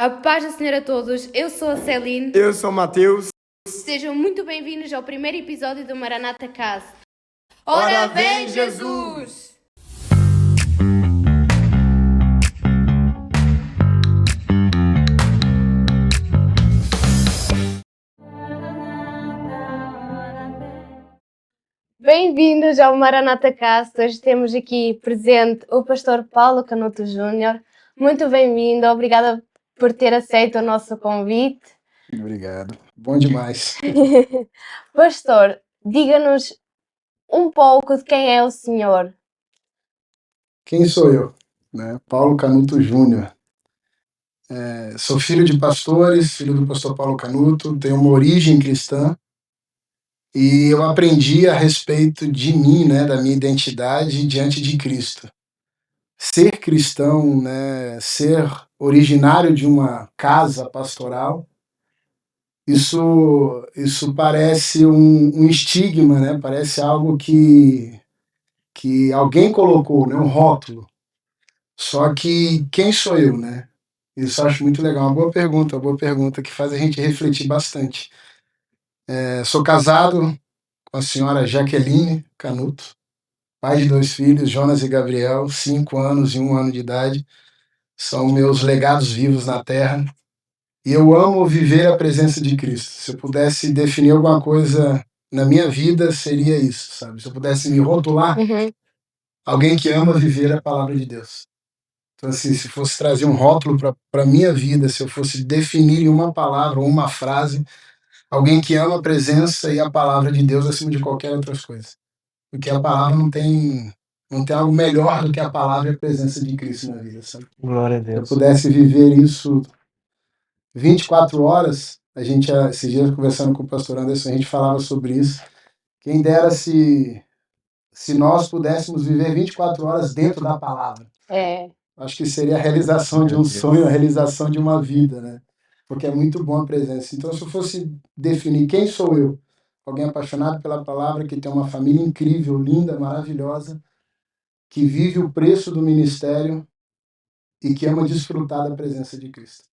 A paz do Senhor a todos, eu sou a Celine. Eu sou o Mateus. Sejam muito bem-vindos ao primeiro episódio do Maranata Cast. Ora vem, Jesus! Bem-vindos ao Maranata Cast. Hoje temos aqui presente o pastor Paulo Canuto Júnior. Muito bem-vindo, obrigada por ter aceito o nosso convite. Obrigado. Bom demais. Pastor, diga-nos um pouco de quem é o Senhor. Quem sou eu? Paulo Canuto Júnior. Sou filho de pastores, filho do pastor Paulo Canuto, tenho uma origem cristã e eu aprendi a respeito de mim, da minha identidade diante de Cristo. Ser cristão, ser originário de uma casa pastoral, isso parece um estigma, parece algo que alguém colocou, um rótulo. Só que quem sou eu, Isso eu acho muito legal. Uma boa pergunta que faz a gente refletir bastante. Sou casado com a senhora Jaqueline Canuto, pai de 2 filhos, Jonas e Gabriel, 5 anos e 1 ano de idade. São meus legados vivos na terra. E eu amo viver a presença de Cristo. Se eu pudesse definir alguma coisa na minha vida, seria isso, sabe? Se eu pudesse me rotular, alguém que ama viver a palavra de Deus. Então, assim, se fosse trazer um rótulo para a minha vida, se eu fosse definir em uma palavra ou uma frase, alguém que ama a presença e a palavra de Deus acima de qualquer outra coisa. Porque a palavra não tem algo melhor do que a palavra e a presença de Cristo na vida, sabe? Glória a Se eu Deus. pudesse viver isso 24 horas, esses dias conversando com o pastor Anderson, a gente falava sobre isso. Quem dera se nós pudéssemos viver 24 horas dentro da palavra. Acho que seria a realização de um sonho, a realização de uma vida, Porque é muito bom a presença. Então, se eu fosse definir quem sou eu, alguém apaixonado pela palavra, que tem uma família incrível, linda, maravilhosa, que vive o preço do ministério e que ama desfrutar da presença de Cristo.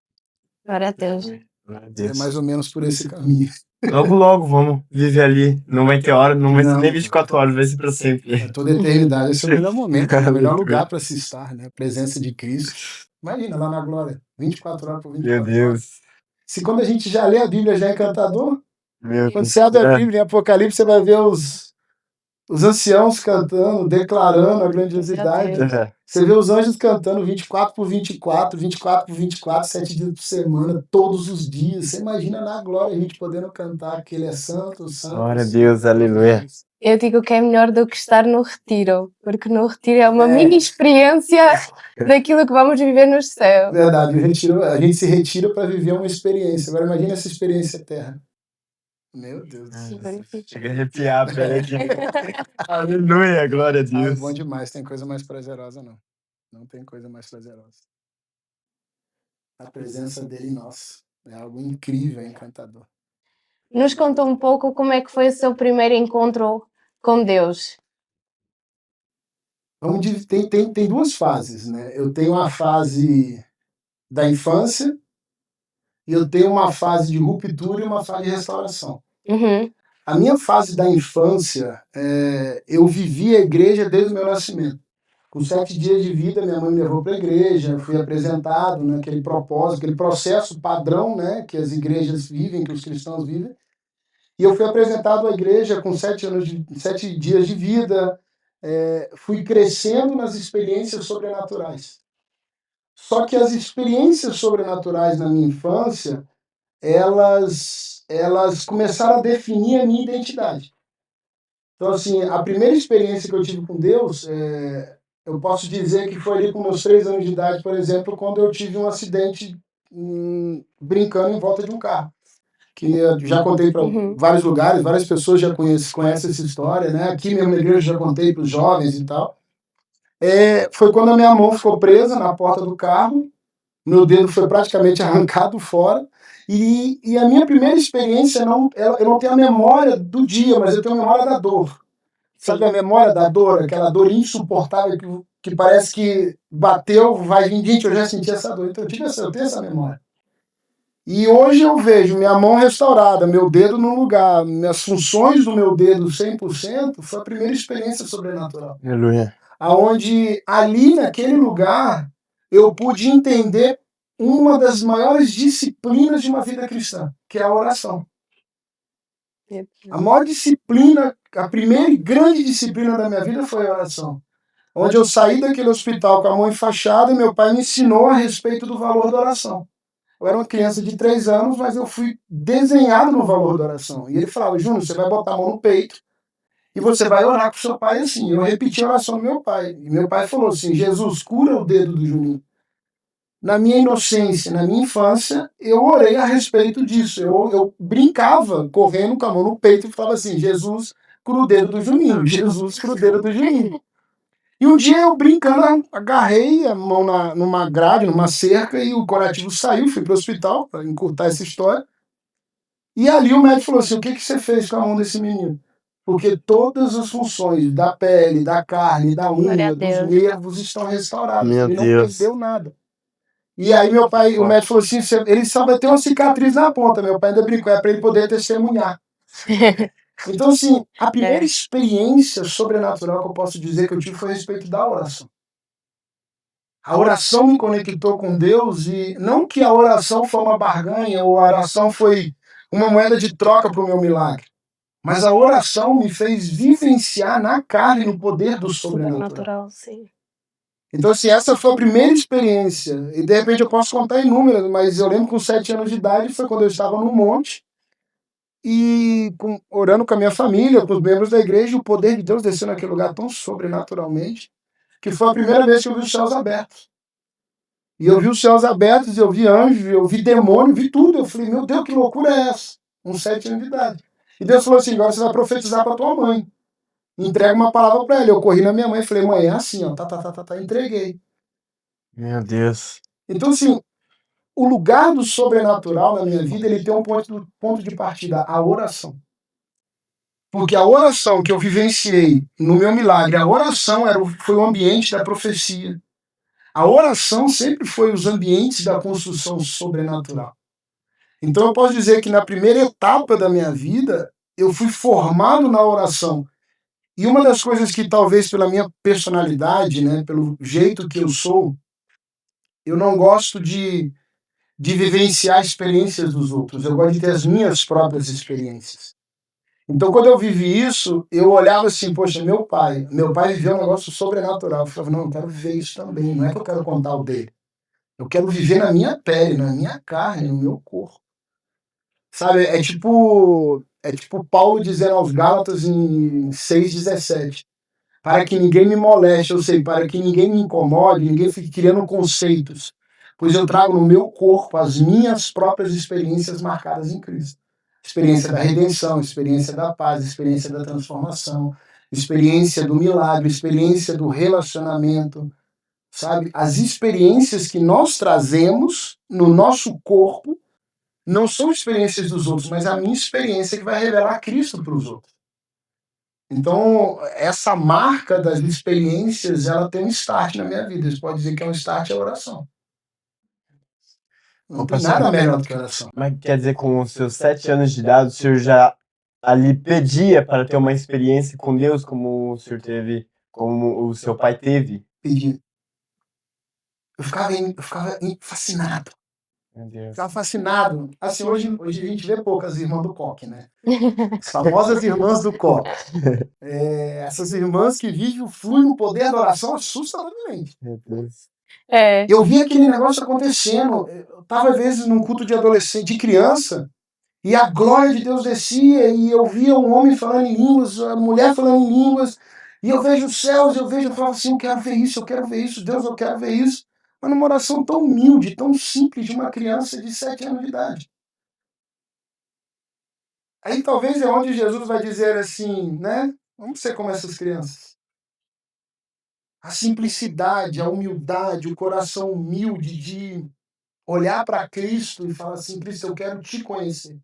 Glória a Deus. Glória a Deus. É mais ou menos por esse caminho. Logo, vamos viver ali. Não vai ter hora, não vai ser Não. nem 24 horas, vai ser pra sempre. É toda a eternidade. Esse é o melhor momento, o melhor Muito lugar bem. para se estar, A presença de Cristo. Imagina, lá na glória, 24 horas por 24 Meu horas. Deus. Se quando a gente já lê a Bíblia já é encantador, Meu quando Deus. você abre a Bíblia em Apocalipse, você vai ver os anciãos cantando, declarando a grandiosidade. É. Você vê os anjos cantando 24 por 24, 24 por 24, 7 dias por semana, todos os dias. Você imagina na glória a gente podendo cantar que Ele é santo, santo. Glória a santo, Deus, santo. aleluia. Eu digo que é melhor do que estar no retiro, porque no retiro é uma mini experiência daquilo que vamos viver no céu. Verdade, a gente se retira para viver uma experiência. Agora imagina essa experiência eterna. Meu Deus do céu. Chega a arrepiar a pele aqui. Aleluia, glória a É Deus. bom demais, tem coisa mais prazerosa não. Não tem coisa mais prazerosa. A presença dele em nós é algo incrível, encantador. Nos conta um pouco como é que foi o seu primeiro encontro com Deus. Tem 2 fases, Eu tenho a fase da infância e eu tenho uma fase de ruptura e uma fase de restauração. A minha fase da infância, eu vivi a igreja desde o meu nascimento. Com 7 dias de vida, minha mãe me levou para a igreja, fui apresentado naquele propósito, aquele processo padrão, que as igrejas vivem, que os cristãos vivem. E eu fui apresentado à igreja com 7 dias de vida, fui crescendo nas experiências sobrenaturais. Só que as experiências sobrenaturais na minha infância, elas começaram a definir a minha identidade. Então, assim, a primeira experiência que eu tive com Deus, eu posso dizer que foi ali com meus 3 anos de idade, por exemplo, quando eu tive um acidente brincando em volta de um carro. Que eu já contei para vários lugares, várias pessoas já conhecem essa história, Aqui mesmo na igreja eu já contei para os jovens e tal. Foi quando a minha mão ficou presa na porta do carro, meu dedo foi praticamente arrancado fora, e a minha primeira experiência, eu não tenho a memória do dia, mas eu tenho a memória da dor. Sabe a memória da dor, aquela dor insuportável que parece que bateu, vai vir, gente, eu já senti essa dor, então eu tenho essa memória. E hoje eu vejo minha mão restaurada, meu dedo no lugar, minhas funções do meu dedo 100%, foi a primeira experiência sobrenatural. Aleluia. Aonde ali naquele lugar eu pude entender uma das maiores disciplinas de uma vida cristã, que é a oração. A maior disciplina, a primeira e grande disciplina da minha vida foi a oração. Onde eu saí daquele hospital com a mão enfaixada e meu pai me ensinou a respeito do valor da oração. Eu era uma criança de 3 anos, mas eu fui desenhado no valor da oração. E ele falava, Júnior, você vai botar a mão no peito e você vai orar com seu pai assim. Eu repeti a oração do meu pai. E meu pai falou assim, Jesus, cura o dedo do Juninho. Na minha inocência, na minha infância, eu orei a respeito disso. Eu brincava, correndo com a mão no peito e falava assim, Jesus, cura o dedo do Juninho. Jesus, cura o dedo do Juninho. E um dia eu brincando, agarrei a mão numa grade, numa cerca, e o curativo saiu, fui para o hospital para encurtar essa história. E ali o médico falou assim, o que você fez com a mão desse menino? Porque todas as funções da pele, da carne, da Glória a unha, dos Deus. nervos estão restauradas. Meu Ele não Deus. perdeu nada. E aí meu pai, o médico falou assim, ele só vai ter uma cicatriz na ponta. Meu pai ainda brincou, é para ele poder testemunhar. Então, assim, a primeira experiência sobrenatural que eu posso dizer que eu tive foi a respeito da oração. A oração me conectou com Deus e não que a oração foi uma barganha ou a oração foi uma moeda de troca para o meu milagre, mas a oração me fez vivenciar na carne o poder do sobrenatural. Sobrenatural, sim. Então, assim, essa foi a primeira experiência. E, de repente, eu posso contar inúmeras, mas eu lembro que com 7 anos de idade foi quando eu estava no monte e orando com a minha família, com os membros da igreja, e o poder de Deus desceu naquele lugar tão sobrenaturalmente, que foi a primeira vez que eu vi os céus abertos. E eu vi os céus abertos, eu vi anjo, eu vi demônio, vi tudo. Eu falei, meu Deus, que loucura é essa? Com 7 anos de idade. E Deus falou assim, agora você vai profetizar para tua mãe. Entrega uma palavra para ela. Eu corri na minha mãe e falei, mãe, é assim, ó, entreguei. Meu Deus. Então, assim, o lugar do sobrenatural na minha vida, ele tem um ponto de partida, a oração. Porque a oração que eu vivenciei no meu milagre, a oração foi o ambiente da profecia. A oração sempre foi os ambientes da construção sobrenatural. Então eu posso dizer que na primeira etapa da minha vida, eu fui formado na oração. E uma das coisas que talvez pela minha personalidade, né, pelo jeito que eu sou, eu não gosto de vivenciar experiências dos outros. Eu gosto de ter as minhas próprias experiências. Então quando eu vivi isso, eu olhava assim, poxa, meu pai viveu um negócio sobrenatural. Eu falava, não, eu quero viver isso também. Não é que eu quero contar o dele. Eu quero viver na minha pele, na minha carne, no meu corpo. Sabe, é tipo Paulo dizendo aos Gálatas em 6,17. Para que ninguém me moleste, eu sei, para que ninguém me incomode, ninguém fique criando conceitos. Pois eu trago no meu corpo as minhas próprias experiências marcadas em Cristo. Experiência da redenção, experiência da paz, experiência da transformação, experiência do milagre, experiência do relacionamento, sabe? As experiências que nós trazemos no nosso corpo não são experiências dos outros, mas a minha experiência que vai revelar Cristo para os outros. Então, essa marca das experiências, ela tem um start na minha vida. Você pode dizer que é um start a oração. Não tem nada melhor do que a oração. Mas quer dizer, com os seus 7 anos de idade, o senhor já ali pedia para ter uma experiência com Deus, como o senhor teve, como o seu pai teve? Pedir. Eu ficava fascinado. Meu Deus. Ficava fascinado. Assim, hoje a gente vê poucas irmãs do coque, né? As famosas irmãs do coque. Essas irmãs que vivem, fluem no poder da oração assustadoramente. Meu Deus. Eu vi aquele negócio acontecendo. Eu estava, às vezes, num culto de adolescente, de criança, e a glória de Deus descia, e eu via um homem falando em línguas, a mulher falando em línguas, e eu vejo os céus, eu falava assim, eu quero ver isso, Deus, eu quero ver isso. Mas numa oração tão humilde, tão simples de uma criança de 7 anos de idade. Aí talvez é onde Jesus vai dizer assim, né? Vamos ser como essas crianças. A simplicidade, a humildade, o coração humilde de olhar para Cristo e falar assim, Cristo, eu quero te conhecer.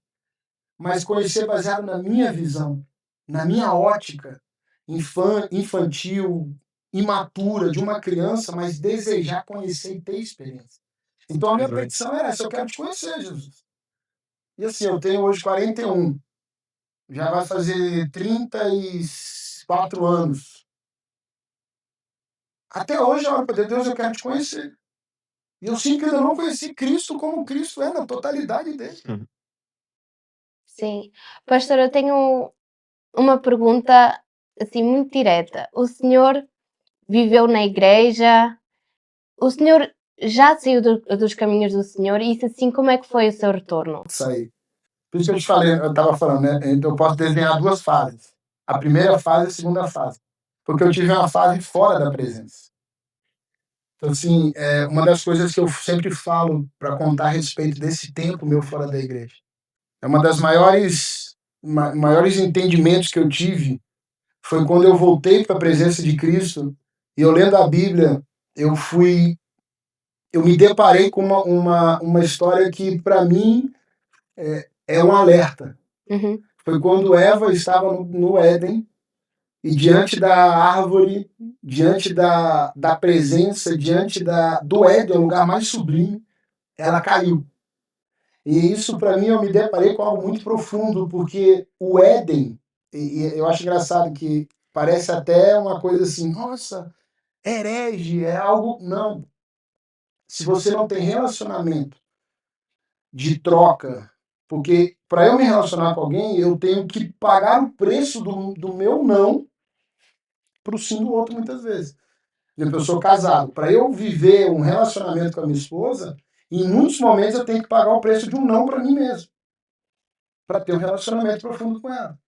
Mas conhecer baseado na minha visão, na minha ótica infantil, imatura de uma criança, mas desejar conhecer e ter experiência. Então a minha petição era essa, eu quero te conhecer, Jesus. E assim, eu tenho hoje 41. Já vai fazer 34 anos. Até hoje, eu oro para Deus, eu quero te conhecer. E eu sinto que ainda não conheci Cristo como Cristo é na totalidade dele. Sim. Pastor, eu tenho uma pergunta assim muito direta. O senhor viveu na igreja? O senhor já saiu dos caminhos do Senhor? E se sim, como é que foi o seu retorno? Saí. Por isso que eu te falei, eu estava falando, né? Então eu posso desenhar duas fases. A primeira fase e a segunda fase. Porque eu tive uma fase fora da presença. Então, assim, uma das coisas que eu sempre falo para contar a respeito desse tempo meu fora da igreja. É uma das maiores entendimentos que eu tive foi quando eu voltei para a presença de Cristo e eu lendo a Bíblia, eu me deparei com uma história que para mim é um alerta. Uhum. Foi quando Eva estava no Éden e diante da árvore, diante da presença, diante do Éden, o lugar mais sublime, ela caiu. E isso, para mim, eu me deparei com algo muito profundo, porque o Éden, e eu acho engraçado que parece até uma coisa assim, nossa, herege, é algo. Não. Se você não tem relacionamento de troca, porque para eu me relacionar com alguém, eu tenho que pagar o preço do meu não para o sim do outro, muitas vezes. Por exemplo, eu sou casado. Para eu viver um relacionamento com a minha esposa, em muitos momentos eu tenho que pagar o preço de um não para mim mesmo, para ter um relacionamento profundo com ela.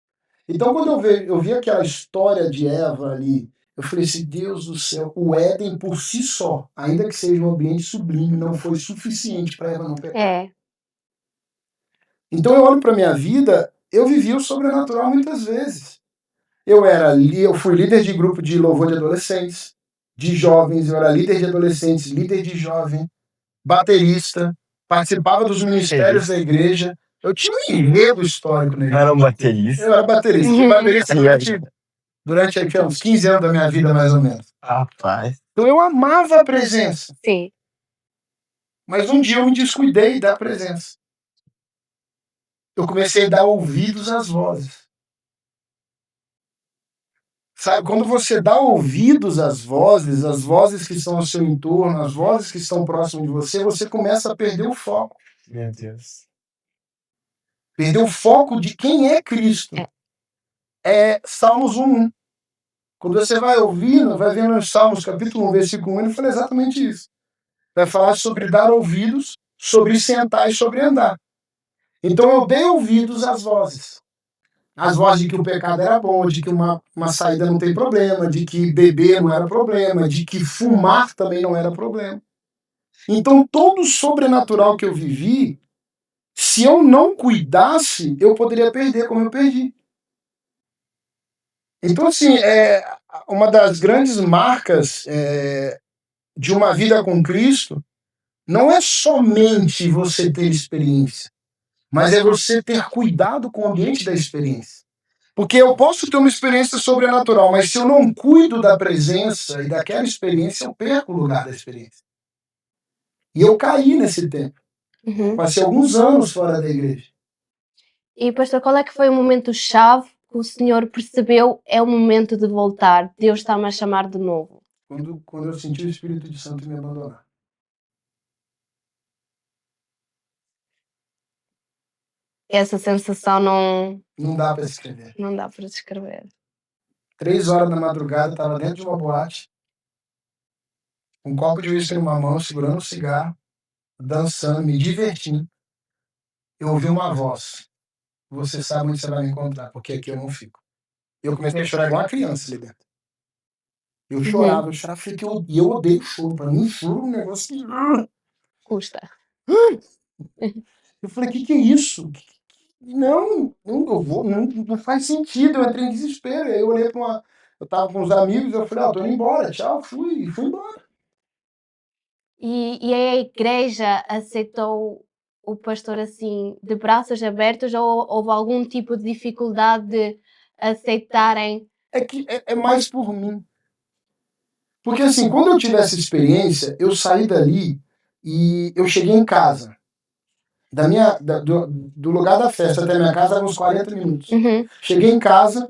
Então, quando eu vi aquela história de Eva ali, eu falei assim, Deus do céu, o Éden por si só, ainda que seja um ambiente sublime, não foi suficiente para Eva não pecar. É. Então eu olho para minha vida, eu vivi o sobrenatural muitas vezes. Eu fui líder de grupo de louvor de adolescentes, de jovens, eu era líder de adolescentes, líder de jovem, baterista, participava dos ministérios da igreja. Eu tinha um enredo histórico na igreja. Era um baterista. Eu era baterista. Fui baterista durante aqui, uns 15 anos da minha vida, mais ou menos. Rapaz. Então eu amava a presença. Sim. Mas um dia eu me descuidei da presença. Eu comecei a dar ouvidos às vozes. Sabe, quando você dá ouvidos às vozes que estão ao seu entorno, as vozes que estão próximas de você, você começa a perder o foco. Meu Deus. Perder o foco de quem é Cristo. É Salmos 1:1. Quando você vai ouvindo, vai vendo os Salmos, capítulo 1, versículo 1, ele fala exatamente isso. Vai falar sobre dar ouvidos, sobre sentar e sobre andar. Então eu dei ouvidos às vozes. As vozes de que o pecado era bom, de que uma saída não tem problema, de que beber não era problema, de que fumar também não era problema. Então todo o sobrenatural que eu vivi, se eu não cuidasse, eu poderia perder como eu perdi. Então, assim, uma das grandes marcas de uma vida com Cristo não é somente você ter experiência, mas é você ter cuidado com o ambiente da experiência. Porque eu posso ter uma experiência sobrenatural, mas se eu não cuido da presença e daquela experiência, eu perco o lugar da experiência. E eu caí nesse tempo. Uhum. Passei alguns anos fora da igreja. E, pastor, qual é que foi o momento-chave que o senhor percebeu é o momento de voltar? Deus está-me a chamar de novo. Quando eu senti o Espírito Santo me abandonar. Essa sensação Não dá para escrever. não dá para descrever. 3 horas da madrugada, estava dentro de uma boate, um copo de uísque numa mão, segurando um cigarro, dançando, me divertindo. Eu ouvi uma voz. Você sabe onde você vai me encontrar, porque aqui eu não fico. Eu comecei a chorar igual uma criança ali dentro. Eu chorava, falei que eu odeio choro. Para mim, choro é um negócio que... Custa. Eu falei, que é isso? Não, eu vou, não faz sentido. Eu entrei em desespero. Aí eu olhei para uma... Eu tava com uns amigos, eu falei, tô indo embora, tchau, fui embora. E a igreja aceitou o pastor assim, de braços abertos, ou houve algum tipo de dificuldade de aceitarem? É que é mais por mim. Porque assim, quando eu tive essa experiência, eu saí dali e eu cheguei em casa. do lugar da festa até a minha casa eram uns 40 minutos. Uhum. Cheguei em casa,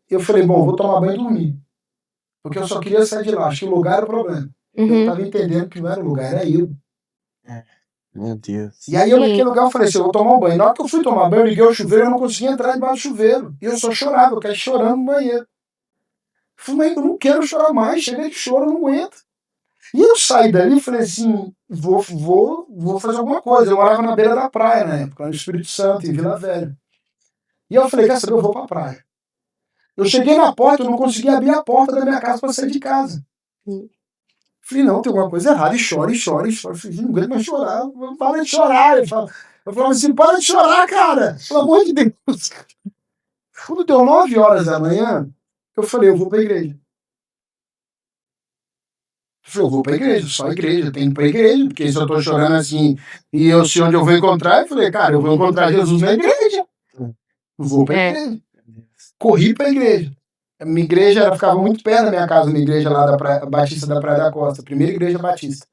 eu falei, bom, vou tomar banho e dormir. Porque eu só queria sair de lá, acho que o lugar era o problema. Eu não Uhum. estava entendendo que não era o lugar, era eu. Meu Deus. E aí eu naquele lugar eu falei assim, eu vou tomar um banho. Na hora que eu fui tomar banho, eu liguei o chuveiro, eu não conseguia entrar debaixo do chuveiro. E eu só chorava, eu caí chorando no banheiro. Eu falei, mas eu não quero chorar mais, cheguei de choro, eu não aguento. E eu saí dali e falei assim, vou fazer alguma coisa. Eu morava na beira da praia na época, lá no Espírito Santo, em Vila Velha. E eu falei, quer saber, eu vou pra praia. Eu cheguei na porta, eu não conseguia abrir a porta da minha casa para sair de casa. Falei, não, tem alguma coisa errada. E chora, e chora, e chora. Falei, não aguento mais chorar. Para de chorar. Eu falava assim, para de chorar, cara. Pelo amor de Deus. Quando deu 9 horas da manhã, eu falei, eu vou pra igreja. Eu falei, eu vou pra igreja, só igreja, tem que ir pra igreja, porque se eu tô chorando assim, e eu sei onde eu vou encontrar, eu falei, cara, eu vou encontrar Jesus na igreja. Vou pra igreja. Corri pra igreja. A minha igreja ela ficava muito perto da minha casa, uma igreja lá da Praia, Batista da Praia da Costa, primeira igreja batista.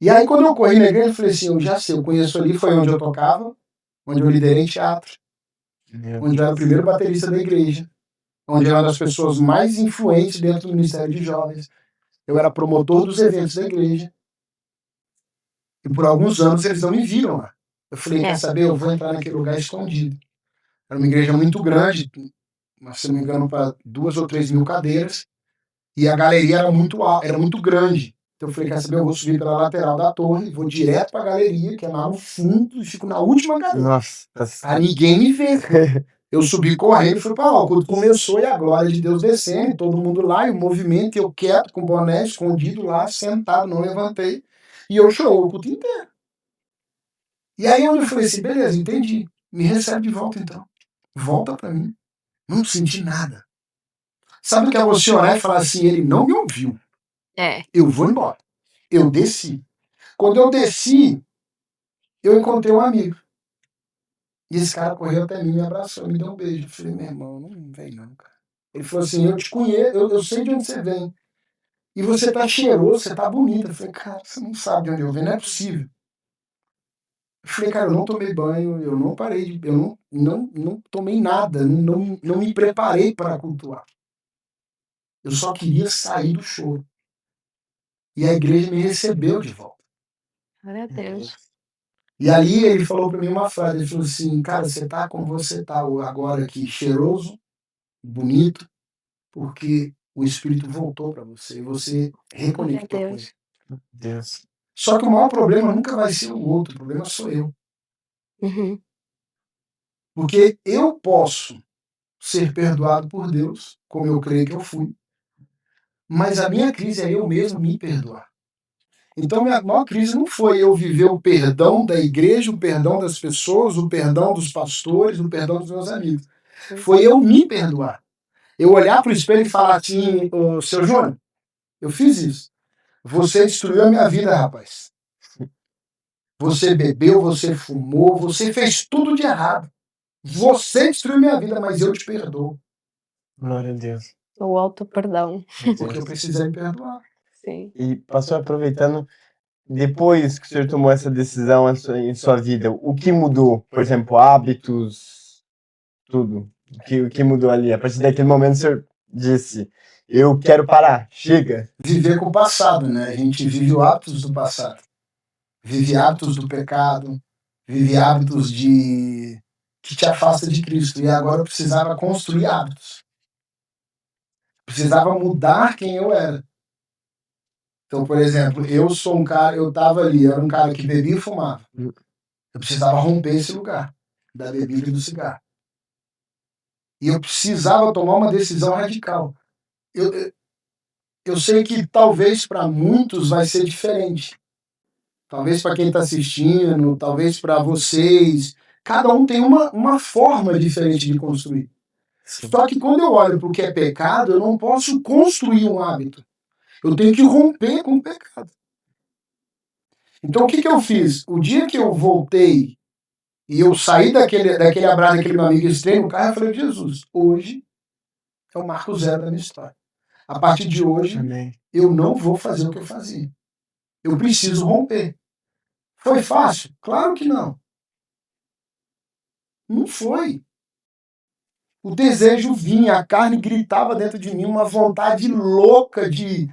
E aí, quando eu corri na igreja, eu falei assim, eu já sei, eu conheço ali, foi onde eu tocava, onde eu liderei teatro, onde eu era o primeiro baterista da igreja, onde eu era uma das pessoas mais influentes dentro do Ministério de Jovens. Eu era promotor dos eventos da igreja. E por alguns anos eles não me viram lá. Eu falei, quer saber, eu vou entrar naquele lugar escondido. Era uma igreja muito grande, se não me engano, para 2 ou 3 mil cadeiras, e a galeria era muito grande. Então eu falei, quer saber, eu vou subir pela lateral da torre, vou direto para a galeria, que é lá no fundo, e fico na última cadeira. Nossa. Pra ninguém me ver. Eu subi correndo e fui pra lá. O culto começou e a glória de Deus descendo, e todo mundo lá, e o movimento, eu quieto, com o boné escondido lá, sentado, não levantei. E eu chorou o culto inteiro. E aí eu falei assim, beleza, entendi. Me recebe de volta então. Volta pra mim. Não senti nada. Sabe o que é você orar e falar assim, ele não me ouviu. Eu vou embora. Eu desci. Quando eu desci, eu encontrei um amigo. E esse cara correu até mim, me abraçou, me deu um beijo. Eu falei, meu irmão, não vem não, cara. Ele falou assim, eu te conheço, eu sei de onde você vem. E você tá cheiroso, você tá bonito. Eu falei, cara, você não sabe de onde eu venho, não é possível. Eu falei, cara, eu não tomei banho, eu não parei, eu não tomei nada, não me preparei para cultuar. Eu só queria sair do choro. E a igreja me recebeu de volta. Glória a Deus. E ali ele falou para mim uma frase, ele falou assim, cara, você tá como você tá agora aqui, cheiroso, bonito, porque o Espírito voltou para você e você reconectou com ele. Deus. Só que o maior problema nunca vai ser o outro, o problema sou eu. Uhum. Porque eu posso ser perdoado por Deus, como eu creio que eu fui, mas a minha crise é eu mesmo me perdoar. Então, minha maior crise não foi eu viver o perdão da igreja, o perdão das pessoas, o perdão dos pastores, o perdão dos meus amigos. Foi eu me perdoar. Eu olhar para o espelho e falar assim, ô, seu Júnior, eu fiz isso. Você destruiu a minha vida, rapaz. Você bebeu, você fumou, você fez tudo de errado. Você destruiu minha vida, mas eu te perdoo. Glória a Deus. O auto-perdão. Porque eu precisei me perdoar. Sim. E pastor, aproveitando, depois que o senhor tomou essa decisão em sua vida, o que mudou? Por exemplo, hábitos, tudo. O que mudou ali? A partir daquele momento o senhor disse, eu quero parar, chega. Viver com o passado, né? A gente vive hábitos do passado. Vive hábitos do pecado, vive hábitos que te afasta de Cristo. E agora eu precisava construir hábitos. Precisava mudar quem eu era. Então, por exemplo, eu sou um cara, eu tava ali, eu era um cara que bebia e fumava. Eu precisava romper esse lugar da bebida e do cigarro. E eu precisava tomar uma decisão radical. Eu sei que talvez para muitos vai ser diferente. Talvez para quem está assistindo, talvez para vocês. Cada um tem uma forma diferente de construir. Só que quando eu olho para o que é pecado, eu não posso construir um hábito. Eu tenho que romper com o pecado. Então o que eu fiz? O dia que eu voltei e eu saí daquele abraço daquele meu amigo estranho no carro, eu falei, Jesus, hoje é o marco zero da minha história. A partir de hoje, eu não vou fazer o que eu fazia. Eu preciso romper. Foi fácil? Claro que não. Não foi. O desejo vinha, a carne gritava dentro de mim, uma vontade louca de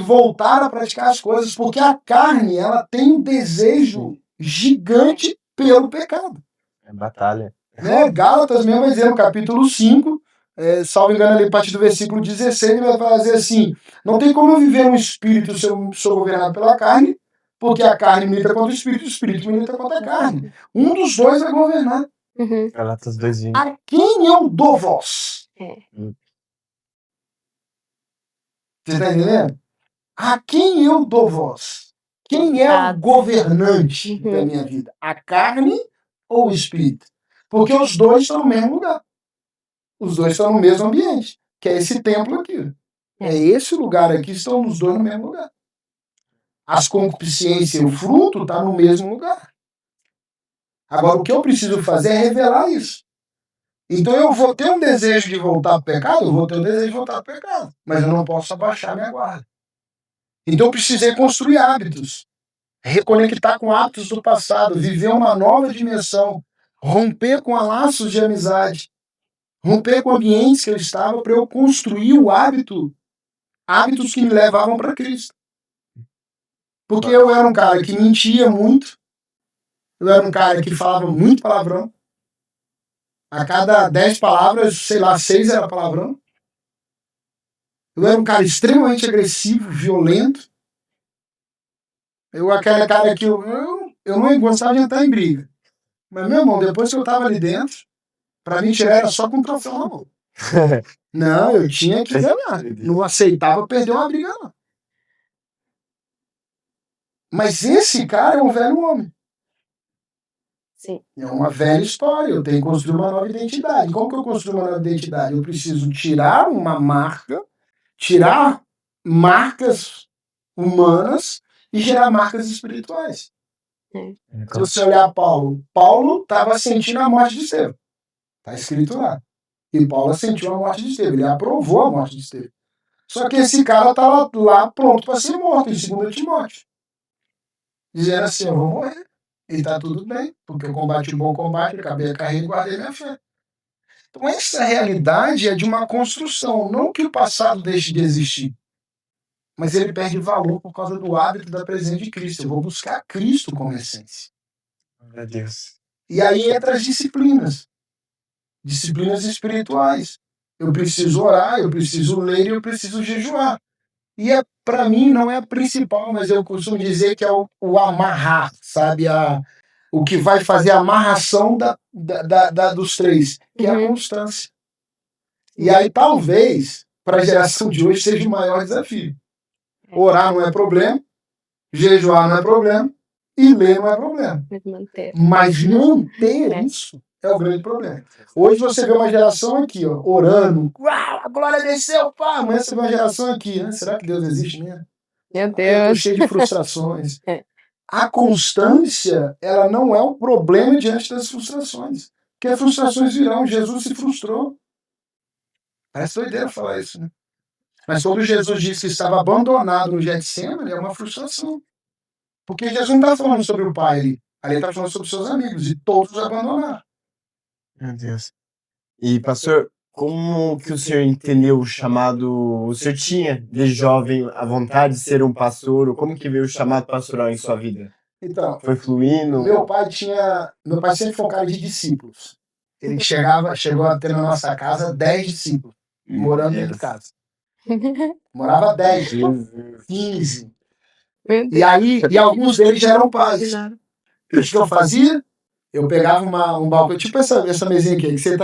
voltar a praticar as coisas, porque a carne, ela tem um desejo gigante pelo pecado. É batalha. Né? Gálatas mesmo vai dizer no capítulo 5, salvo engano ali a partir do versículo 16, ele vai fazer assim, não tem como eu viver um espírito se eu sou governado pela carne, porque a carne milita contra o espírito milita contra a carne. Um dos dois vai governar. Uhum. Galatas 2:20. A quem eu dou voz? Você está entendendo? A quem eu dou voz? Quem é o governante da minha vida? A carne ou o espírito? Porque os dois estão no mesmo lugar. Os dois estão no mesmo ambiente, que é esse templo aqui. É esse lugar aqui, estão os dois no mesmo lugar. As concupiscências e o fruto estão no mesmo lugar. Agora, o que eu preciso fazer é revelar isso. Então, eu vou ter um desejo de voltar ao pecado, eu vou ter um desejo de voltar ao pecado. Mas eu não posso abaixar minha guarda. Então, eu precisei construir hábitos. Reconectar com hábitos do passado, viver uma nova dimensão, romper com laços de amizade, romper com ambientes que eu estava para eu construir o hábitos que me levavam para Cristo. Porque eu era um cara que mentia muito, eu era um cara que falava muito palavrão. A cada 10 palavras, sei lá, 6 era palavrão. Eu era um cara extremamente agressivo, violento. Eu aquele cara que eu não gostava de entrar em briga. Mas, meu irmão, depois que eu estava ali dentro, para mim tirar era só com um troféu na mão. Não, eu tinha que ganhar. Não aceitava perder uma briga, não. Mas esse cara é um velho homem. Sim. É uma velha história. Eu tenho que construir uma nova identidade. Como que eu construo uma nova identidade? Eu preciso tirar uma marca, tirar marcas humanas e gerar marcas espirituais. Se você olhar Paulo estava sentindo a morte de Estevão. Está escrito lá. E Paulo sentiu a morte de Estevão. Ele aprovou a morte de Estevão. Só que esse cara estava lá pronto para ser morto, em 2 Timóteo. Dizendo assim, eu vou morrer. E está tudo bem, porque eu combati o bom combate, acabei a carreira e guardei minha fé. Então essa realidade é de uma construção, não que o passado deixe de existir, mas ele perde valor por causa do hábito da presença de Cristo. Eu vou buscar Cristo como essência. Meu Deus. E aí entra as disciplinas espirituais. Eu preciso orar, eu preciso ler e eu preciso jejuar. E para mim não é a principal, mas eu costumo dizer que é o amarrar, sabe? O que vai fazer a amarração dos 3, que é a constância. E aí talvez, para a geração de hoje, seja o maior desafio. Orar não é problema, jejuar não é problema, e ler não é problema. Mas manter isso é o grande problema. Hoje você vê uma geração aqui, ó, orando, uau, a glória desceu, pá, amanhã você vê uma geração aqui, né? Será que Deus existe mesmo? Meu Deus. Eu tô cheio de frustrações. A constância, ela não é um problema diante das frustrações. Porque as frustrações virão. Jesus se frustrou. Parece doideira falar isso, né? Mas quando Jesus disse que estava abandonado no Getsemane, é uma frustração. Porque Jesus não está falando sobre o Pai ali. Ali ele está falando sobre seus amigos. E todos os abandonaram. Meu Deus. E, pastor, como que o senhor entendeu o chamado... O senhor tinha, de jovem, a vontade de ser um pastor? Ou como que veio o chamado pastoral em sua vida? Então, Foi fluindo? meu pai sempre foi um cara de discípulos. Ele chegou a ter na nossa casa 10 discípulos, morando dentro de casa. Morava 10, 15. E aí, alguns deles já eram pais. O que eu fazia? Eu pegava um balcão, tipo essa mesinha aqui, que você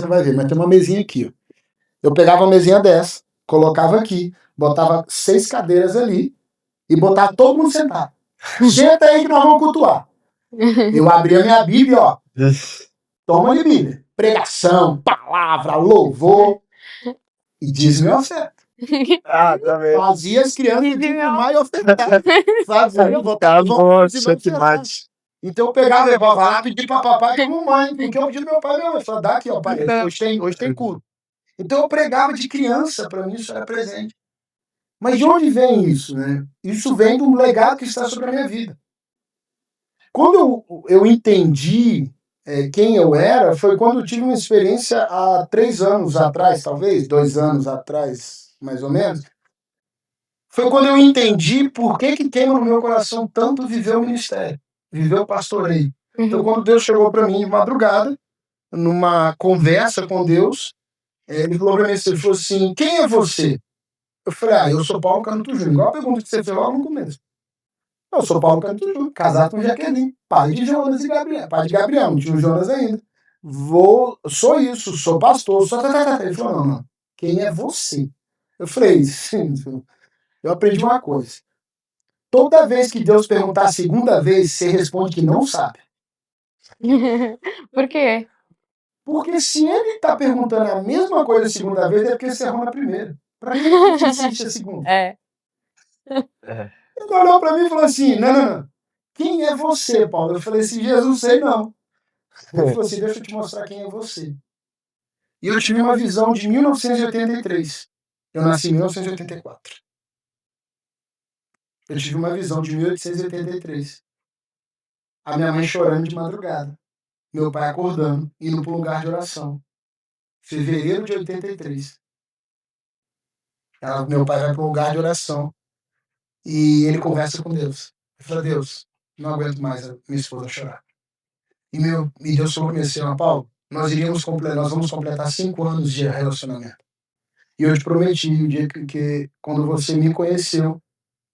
não vai ver, mas tem uma mesinha aqui. Ó. Eu pegava uma mesinha dessa, colocava aqui, botava 6 cadeiras ali e botava todo mundo sentado. Senta aí que nós vamos cultuar. Eu abria minha Bíblia, ó. Toma de Bíblia. Pregação, palavra, louvor e dízimo e oferta. Ah, também. Fazia as crianças dizimar e ofertar. Fazia, Nossa, que mate. Então eu pegava e falava, pedir para papai e mamãe, porque eu pedi meu pai e minha mãe. Falei, dá aqui, ó, pai, hoje tem culto. Então eu pregava de criança, para mim isso era presente. Mas de onde vem isso, né? Isso vem de um legado que está sobre a minha vida. Quando eu entendi quem eu era, foi quando eu tive uma experiência há 3 anos atrás, talvez, 2 anos atrás, mais ou menos. Foi quando eu entendi por que queima no meu coração tanto viver o ministério, viver o pastoreio. Então, quando Deus chegou para mim de madrugada, numa conversa com Deus, ele falou para mim, ele falou assim, quem é você? Eu falei, eu sou Paulo Canuto Júnior. Igual a pergunta que você fez logo no começo. Eu sou Paulo Canuto Júnior, casado com Jaqueline, pai de Jonas e Gabriel. Pai de Gabriel, não tinha o Jonas ainda. Sou isso, sou pastor, sou... Ele falou, não. Quem é você? Eu falei, sim, eu aprendi uma coisa. Toda vez que Deus perguntar a segunda vez, você responde que não sabe. Por quê? Porque se ele está perguntando a mesma coisa a segunda vez, é porque você errou na primeira. Pra que a gente insiste a segunda? Ele olhou para mim e falou assim, não. Quem é você, Paulo? Eu falei assim, Jesus, sei não. Ele falou assim, deixa eu te mostrar quem é você. E eu tive uma visão de 1983. Eu nasci em 1984. Eu tive uma visão de 1883. A minha mãe chorando de madrugada. Meu pai acordando, indo para um lugar de oração. Fevereiro de 83. Meu pai vai para um lugar de oração. E ele conversa com Deus. Ele fala, Deus, não aguento mais a minha esposa chorar. E Deus falou para mim assim, Paulo, nós vamos completar 5 anos de relacionamento. E eu te prometi, o dia quando você me conheceu,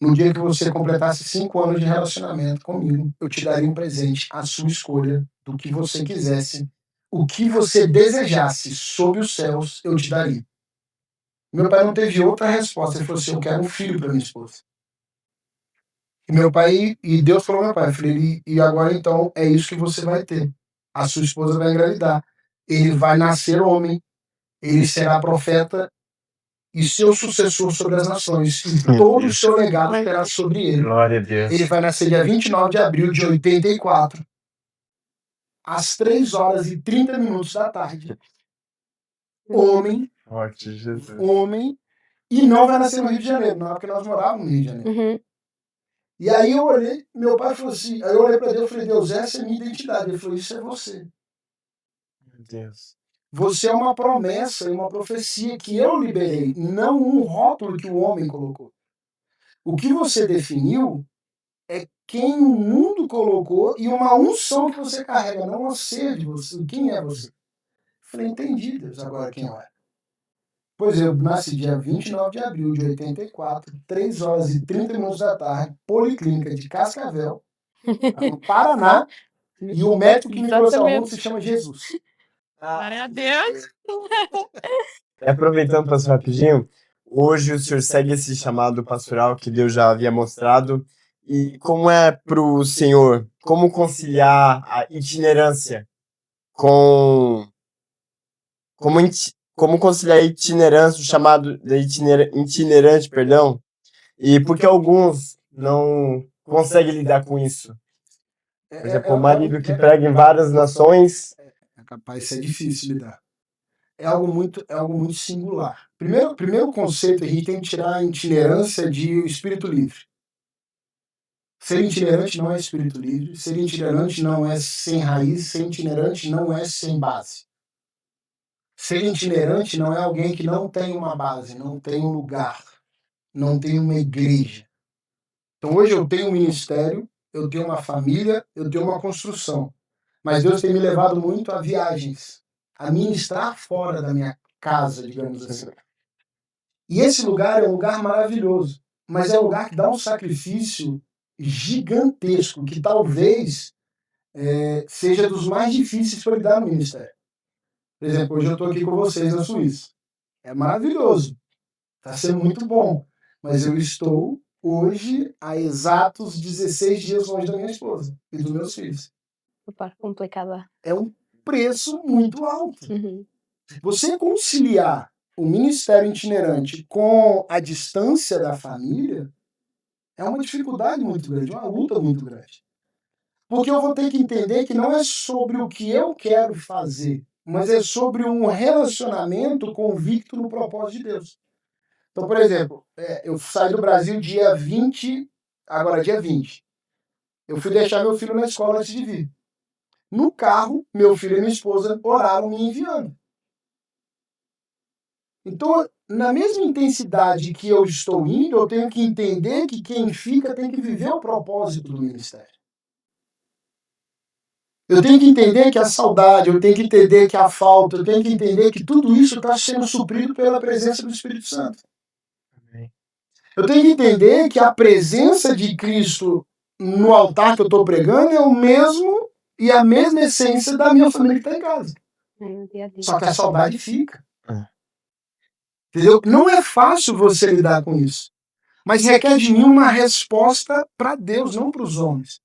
no dia que você completasse 5 anos de relacionamento comigo, eu te daria um presente, a sua escolha, do que você quisesse, o que você desejasse sob os céus, eu te daria. Meu pai não teve outra resposta, ele falou assim, eu quero um filho para minha esposa. E Deus falou ao meu pai, falei, e agora então é isso que você vai ter. A sua esposa vai engravidar. Ele vai nascer homem, ele será profeta e seu sucessor sobre as nações. E todo o seu legado será sobre ele. Glória a Deus. Ele vai nascer dia 29 de abril de 84, às 3h30 da tarde. Homem, Forte, Jesus. homem, e não vai nascer no Rio de Janeiro, não é porque nós morávamos no Rio de Janeiro. E aí eu olhei, meu pai falou assim, aí eu olhei para Deus e falei, Deus, essa é a minha identidade. Ele falou, isso é você. Meu Deus. Você é uma promessa e uma profecia que eu liberei, não um rótulo que o homem colocou. O que você definiu é quem o mundo colocou e uma unção que você carrega, não a ser de você. Quem é você? Eu falei, entendi, Deus, agora quem eu é. Pois eu nasci dia 29 de abril de 84, 3h30 da tarde, Policlínica de Cascavel, no Paraná, e o médico que me trouxe ao mundo se chama Jesus. Glória a Deus. Aproveitando, pastor, rapidinho, hoje o senhor segue esse chamado pastoral que Deus já havia mostrado. E como é para o senhor, como conciliar a itinerância com... Como conciliar a itinerância, o chamado de itinerante, perdão, e porque alguns não conseguem lidar com isso. Por exemplo, o marido que prega em várias nações... Capaz, isso é difícil lidar. É algo muito singular. Primeiro conceito, a gente tem que tirar a itinerância de espírito livre. Ser itinerante não é espírito livre, ser itinerante não é sem raiz, ser itinerante não é sem base. Ser itinerante não é alguém que não tem uma base, não tem um lugar, não tem uma igreja. Então hoje eu tenho um ministério, eu tenho uma família, eu tenho uma construção. Mas Deus tem me levado muito a viagens, a ministrar fora da minha casa, digamos assim. E esse lugar é um lugar maravilhoso, mas é um lugar que dá um sacrifício gigantesco, que talvez seja dos mais difíceis para lidar no ministério. Por exemplo, hoje eu estou aqui com vocês na Suíça. É maravilhoso, está sendo muito bom, mas eu estou hoje há exatos 16 dias longe da minha esposa e dos meus filhos. Opa, complicada. É um preço muito alto. Uhum. Você conciliar o ministério itinerante com a distância da família é uma dificuldade muito grande, uma luta muito grande. Porque eu vou ter que entender que não é sobre o que eu quero fazer, mas é sobre um relacionamento convicto no propósito de Deus. Então, por exemplo, eu saí do Brasil dia 20, agora dia 20. Eu fui deixar meu filho na escola antes de vir. No carro, meu filho e minha esposa oraram me enviando. Então, na mesma intensidade que eu estou indo, eu tenho que entender que quem fica tem que viver o propósito do ministério. Eu tenho que entender que a saudade, eu tenho que entender que a falta, eu tenho que entender que tudo isso está sendo suprido pela presença do Espírito Santo. Eu tenho que entender que a presença de Cristo no altar que eu estou pregando é o mesmo e a mesma essência da minha família que está em casa. Só que a saudade fica. Entendeu? Não é fácil você lidar com isso. Mas requer de mim uma resposta para Deus, não para os homens.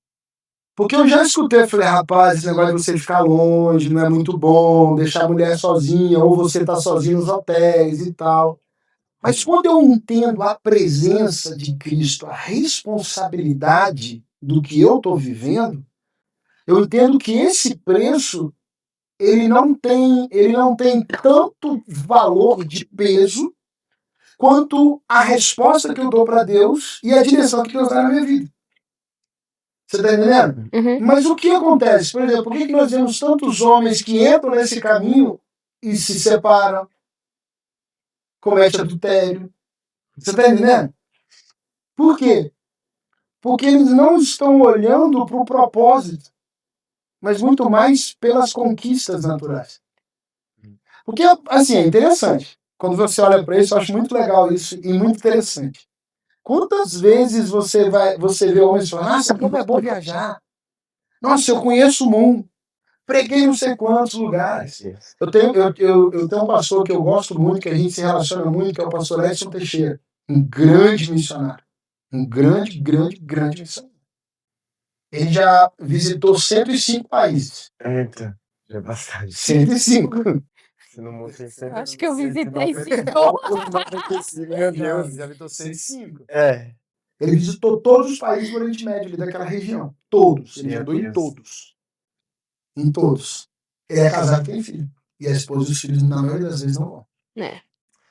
Porque eu já escutei, falei, rapaz, esse negócio de você ficar longe não é muito bom, deixar a mulher sozinha, ou você tá sozinho nos hotéis e tal. Mas quando eu entendo a presença de Cristo, a responsabilidade do que eu estou vivendo, eu entendo que esse preço ele não tem tanto valor de peso quanto a resposta que eu dou para Deus e a direção que Deus dá na minha vida. Você tá entendendo? Uhum. Mas o que acontece? Por exemplo, por que nós vemos tantos homens que entram nesse caminho e se separam, cometem adultério? Você tá entendendo? Por quê? Porque eles não estão olhando para o propósito, mas muito mais pelas conquistas naturais. Porque, assim, é interessante. Quando você olha para isso, eu acho muito legal isso e muito interessante. Quantas vezes você vê homens falando, nossa, como é bom viajar. Nossa, eu conheço o mundo. Preguei não sei quantos lugares. Eu tenho um pastor que eu gosto muito, que a gente se relaciona muito, que é o pastor Edson Teixeira. Um grande missionário. Um grande missionário. Ele já visitou 105 países. Eita, já é bastante. 105. Se não monta em 100, Acho que eu visitei 95. Meu Deus. Já visitou 105. É. Ele visitou todos os países do Oriente Médio, ali daquela região. Todos. Ele Meu andou em Deus. todos. Em todos. Ele é casado e tem filho. E a esposa e os filhos, na maioria das vezes, não vão. É.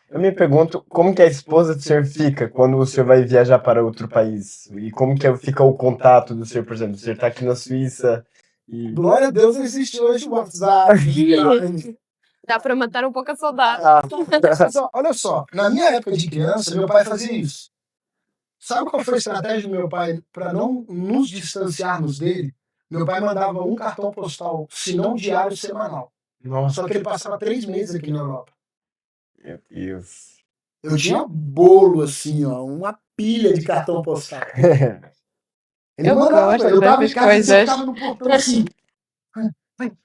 Eu me pergunto como que a esposa do senhor fica quando o senhor vai viajar para outro país? E como que fica o contato do senhor, por exemplo? O senhor está aqui na Suíça e... Glória a Deus, existe hoje o WhatsApp. Dá pra matar um pouco a saudade. Mas, ó, olha só, na minha época de criança, meu pai fazia isso. Sabe qual foi a estratégia do meu pai para não nos distanciarmos dele? Meu pai mandava um cartão postal, se não diário, semanal. Nossa, Só que ele passava 3 meses aqui na Europa. meu Deus. Eu tinha bolo, assim, ó, uma pilha de cartão postal. Ele Eu mandava, gosto eu tava em dessas casa, coisas. você ficava no portão assim,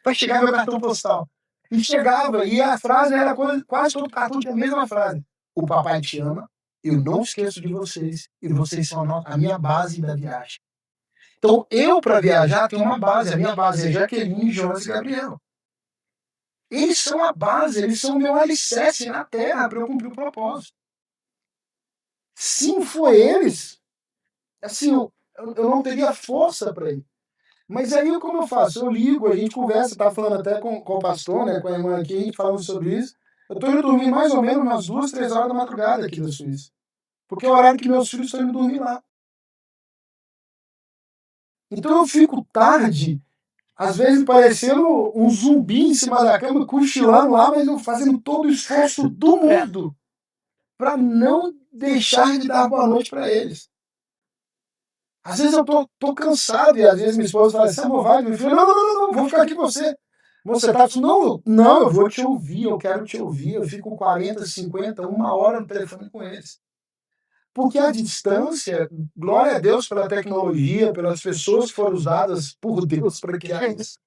vai chegar meu cartão postal. E chegava, e a frase era quase todo cartão tinha a mesma frase. O papai te ama, eu não esqueço de vocês, e vocês são a minha base da viagem. Então, eu, para viajar, tenho uma base. A minha base é Jaqueline, Jonas e Gabriel. Eles são a base, eles são o meu alicerce na terra para eu cumprir o propósito. Se não for eles, assim, eu não teria força para ir. Mas aí, como eu faço? Eu ligo, a gente conversa, tá falando até com o pastor, né, com a irmã aqui, a gente falando sobre isso. Eu tô indo dormir mais ou menos umas 2, 3 horas da madrugada aqui da Suíça. Porque é o horário que meus filhos estão indo dormir lá. Então eu fico tarde, às vezes parecendo um zumbi em cima da cama, cochilando lá, mas eu fazendo todo o esforço do mundo para não deixar de dar boa noite para eles. Às vezes eu tô cansado e às vezes minha esposa fala assim, amor, vai, meu filho, não, vou ficar aqui com você. Você tá falando, não, eu vou te ouvir, eu quero te ouvir. Eu fico 40, 50, 1 hora no telefone com eles. Porque a distância, glória a Deus pela tecnologia, pelas pessoas que foram usadas por Deus para criar isso.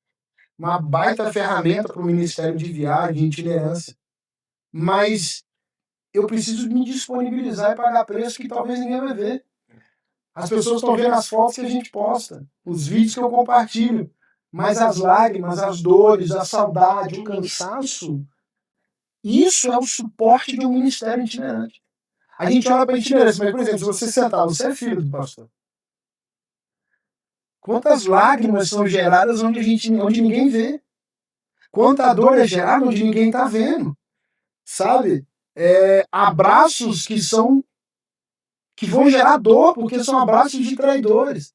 Uma baita ferramenta para o Ministério de Viagem, itinerância. Mas eu preciso me disponibilizar e pagar preço que talvez ninguém vai ver. As pessoas estão vendo as fotos que a gente posta, os vídeos que eu compartilho. Mas as lágrimas, as dores, a saudade, o cansaço, isso é o suporte de um ministério itinerante. A gente olha para a itinerância, mas, por exemplo, se você sentar, você é filho do pastor. Quantas lágrimas são geradas onde ninguém vê? Quanta dor é gerada onde ninguém está vendo? Sabe? Abraços que vão gerar dor, porque são abraços de traidores.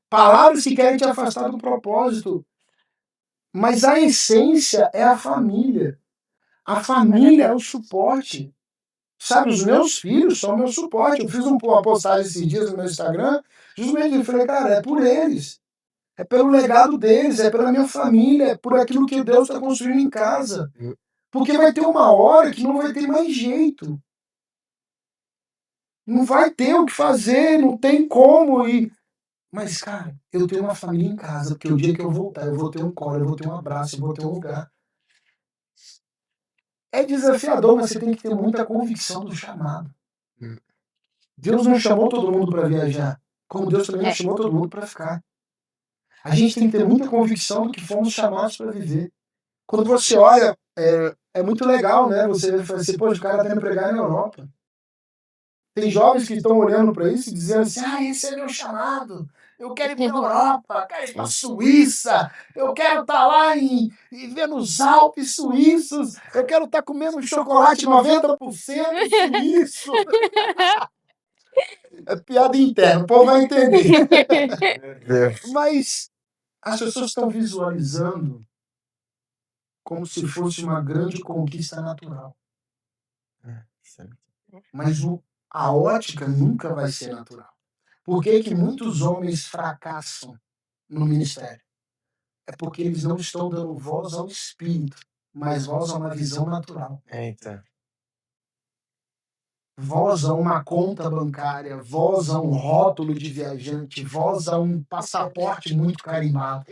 Palavras que querem te afastar do propósito. Mas a essência é a família. A família é o suporte. Sabe, os meus filhos são meu suporte. Eu fiz uma postagem esses dias no meu Instagram, justamente eu falei, cara, é por eles. É pelo legado deles, é pela minha família, é por aquilo que Deus está construindo em casa. Porque vai ter uma hora que não vai ter mais jeito. Não vai ter o que fazer, não tem como. Mas, cara, eu tenho uma família em casa, porque o dia que eu voltar, eu vou ter um colo, eu vou ter um abraço, eu vou ter um lugar. É desafiador, mas você tem que ter muita convicção do chamado. Deus não chamou todo mundo para viajar, como Deus também não chamou todo mundo para ficar. A gente tem que ter muita convicção do que fomos chamados para viver. Quando você olha, é muito legal, né? Você vai falar assim, poxa, o cara tá indo pregar na Europa. Tem jovens que estão olhando para isso e dizendo assim, esse é meu chamado. Eu quero ir para a Europa, eu quero ir para a Suíça, eu quero estar lá e ver nos Alpes suíços, eu quero estar comendo chocolate 90% suíço. É piada interna, o povo vai entender. Mas as pessoas estão visualizando como se fosse uma grande conquista natural. Mas a ótica nunca vai ser natural. Por que muitos homens fracassam no ministério? É porque eles não estão dando voz ao espírito, mas voz a uma visão natural. Eita. Voz a uma conta bancária, voz a um rótulo de viajante, voz a um passaporte muito carimbado.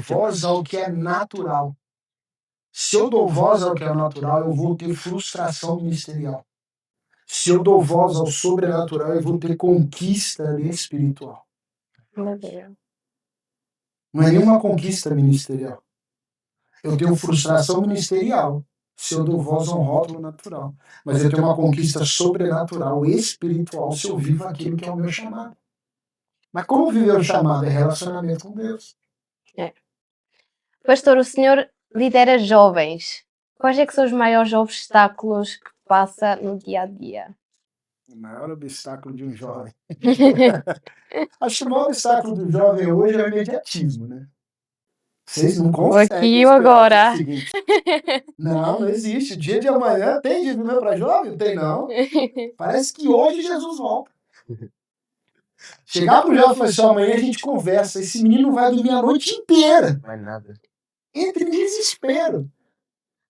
Voz ao que é natural. Se eu dou voz ao que é natural, eu vou ter frustração ministerial. Se eu dou voz ao sobrenatural, eu vou ter conquista espiritual. Não é nenhuma conquista ministerial. Eu tenho frustração ministerial se eu dou voz a um rótulo natural. Mas eu tenho uma conquista sobrenatural, espiritual, se eu vivo aquilo que é o meu chamado. Mas como viver o chamado? É relacionamento com Deus. Pastor, o senhor lidera jovens. Quais é que são os maiores obstáculos que passa no dia a dia? O maior obstáculo de um jovem. Acho que o maior obstáculo do jovem hoje é o imediatismo, né? Vocês não conseguem. Aqui agora. Não existe. O dia de amanhã tem dia de amanhã para jovem? Não tem, não. Parece que hoje Jesus volta. Chegar pro jovem e falar assim, amanhã a gente conversa. Esse menino vai dormir a noite inteira. Não é nada. Entre em desespero.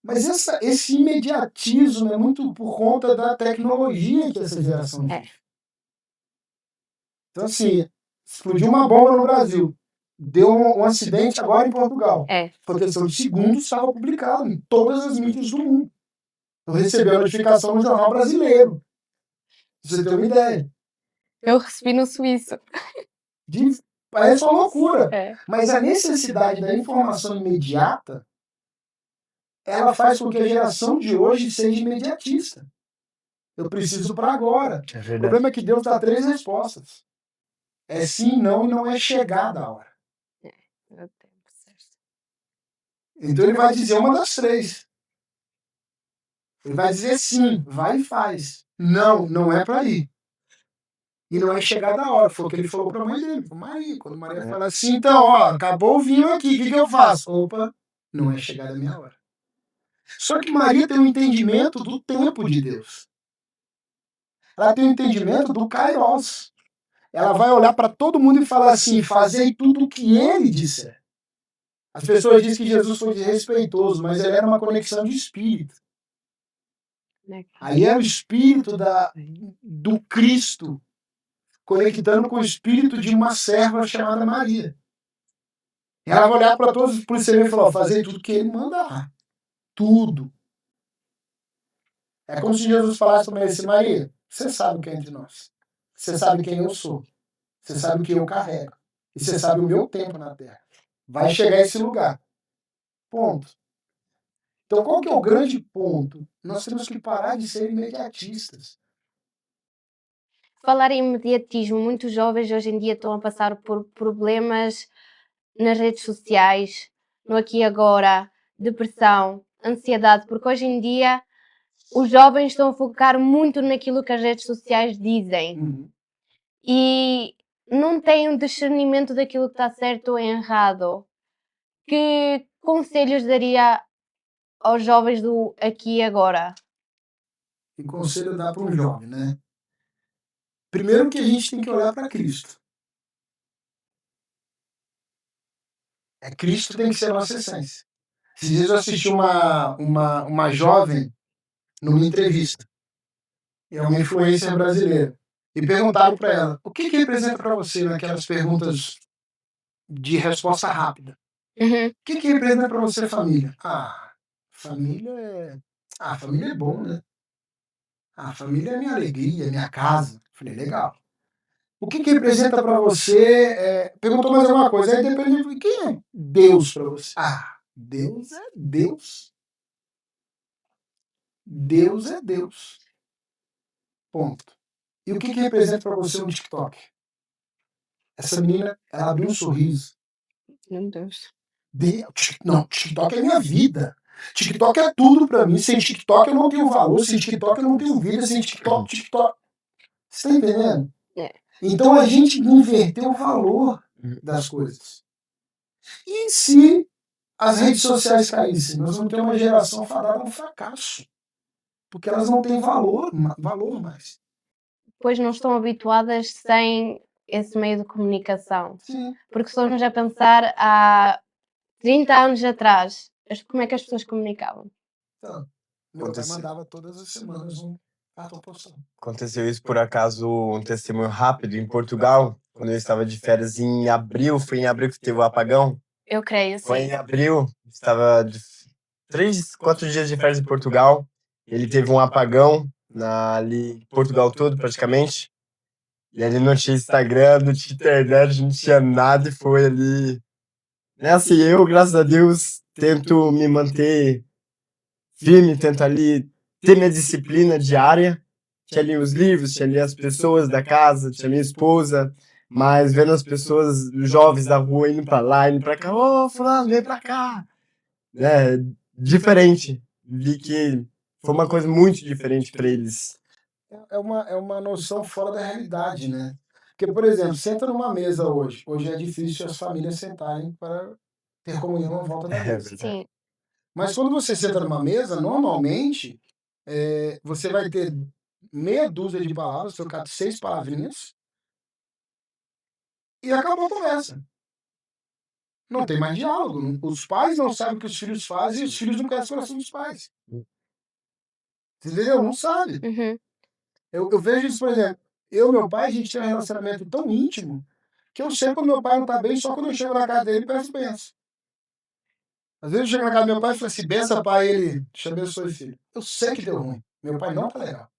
Mas esse imediatismo é muito por conta da tecnologia que essa geração vive. Então, assim, explodiu uma bomba no Brasil. Deu um acidente agora em Portugal. Foi questão de segundos, estava publicado em todas as mídias do mundo. Eu recebi a notificação no jornal brasileiro. Pra você ter uma ideia. Eu recebi no Suíço. Parece uma loucura. Mas a necessidade da informação imediata, ela faz com que a geração de hoje seja imediatista. Eu preciso para agora. O problema é que Deus dá 3 respostas. É sim, não e não é chegada a hora. Então ele vai dizer uma das 3. Ele vai dizer sim, vai e faz. Não, não é para ir. E não é chegada a hora. Foi o que ele falou para a mãe dele. Maria, quando Maria fala assim, então, acabou o vinho aqui, o que eu faço? Opa, não é chegada a minha hora. Só que Maria tem um entendimento do tempo de Deus. Ela tem um entendimento do Kairos. Ela vai olhar para todo mundo e falar assim, fazei tudo o que ele disser. As pessoas dizem que Jesus foi desrespeitoso, mas ele era uma conexão de espírito. Aí era o espírito do Cristo conectando com o espírito de uma serva chamada Maria. Ela vai olhar para todos os policiais e falar, fazei tudo o que ele mandar. Tudo. É como se Jesus falasse para Maria assim, Maria, você sabe quem é de nós. Você sabe quem eu sou. Você sabe o que eu carrego. E você sabe o meu tempo na Terra. Vai chegar a esse lugar. Ponto. Então, qual que é o grande ponto? Nós temos que parar de ser imediatistas. Falar em imediatismo, muitos jovens hoje em dia estão a passar por problemas nas redes sociais, no aqui e agora, depressão, ansiedade, porque hoje em dia os jovens estão a focar muito naquilo que as redes sociais dizem. E não têm um discernimento daquilo que está certo ou errado, que conselhos daria aos jovens do aqui e agora? Que conselho dá para um jovem, né? Primeiro que a gente tem que olhar para Cristo. Cristo tem que ser a nossa essência. Esses dias eu assisti uma jovem numa entrevista. É uma influencer brasileira. E perguntaram para ela, o que representa para você naquelas perguntas de resposta rápida? Uhum. O que representa para você a família? Família é bom, né? Família é minha alegria, minha casa. Falei, legal. O que representa para você? Perguntou mais alguma coisa. Aí depende de quem é Deus para você. Deus é Deus. Deus é Deus. Ponto. E o que representa para você um TikTok? Essa menina, ela abriu um sorriso. Meu Deus. Não, TikTok é minha vida. TikTok é tudo para mim. Sem TikTok eu não tenho valor. Sem TikTok eu não tenho vida. Sem TikTok. Você tá entendendo? É. Então a gente inverteu o valor das coisas. E se as redes sociais caíssem? Nós vamos ter uma geração fadada a um fracasso. Porque elas não têm valor mais. Pois não estão habituadas sem esse meio de comunicação. Sim. Porque se formos a pensar há 30 anos atrás, como é que as pessoas comunicavam? Então, meu pai mandava todas as semanas um cartão postal. Aconteceu isso por acaso, um testemunho rápido em Portugal, quando eu estava de férias em abril, foi em abril que teve o apagão. Eu creio, Foi sim. em abril, estava de 3, 4 dias de férias em Portugal, ele teve um apagão ali, Portugal todo praticamente, e ali não tinha Instagram, não tinha internet, não tinha nada, e foi ali... Assim, eu, graças a Deus, tento me manter firme, tento ali ter minha disciplina diária. Tinha ali os livros, tinha ali as pessoas da casa, tinha minha esposa, mas vendo as pessoas, os jovens da rua indo pra lá, indo pra cá, ô, fulano, vem pra cá. Diferente. Vi que foi uma coisa muito diferente pra eles. É uma noção fora da realidade, né? Porque, por exemplo, senta numa mesa hoje. Hoje é difícil as famílias sentarem para ter comunhão à volta da mesa. Sim. Mas quando você senta numa mesa, normalmente, você vai ter meia dúzia de palavras, trocar 6 palavrinhas, e acabou a conversa. Não tem mais diálogo. Os pais não sabem o que os filhos fazem e os filhos não conhecem o coração dos pais. Entendeu? Não sabe. Uhum. Eu vejo isso, por exemplo, eu e meu pai, a gente tem um relacionamento tão íntimo que eu sei quando meu pai não tá bem, só quando eu chego na casa dele e peço benção. Às vezes eu chego na casa do meu pai e falo assim, benção, pai, ele, te abençoe, filho. Eu sei que deu ruim. Meu pai não tá legal.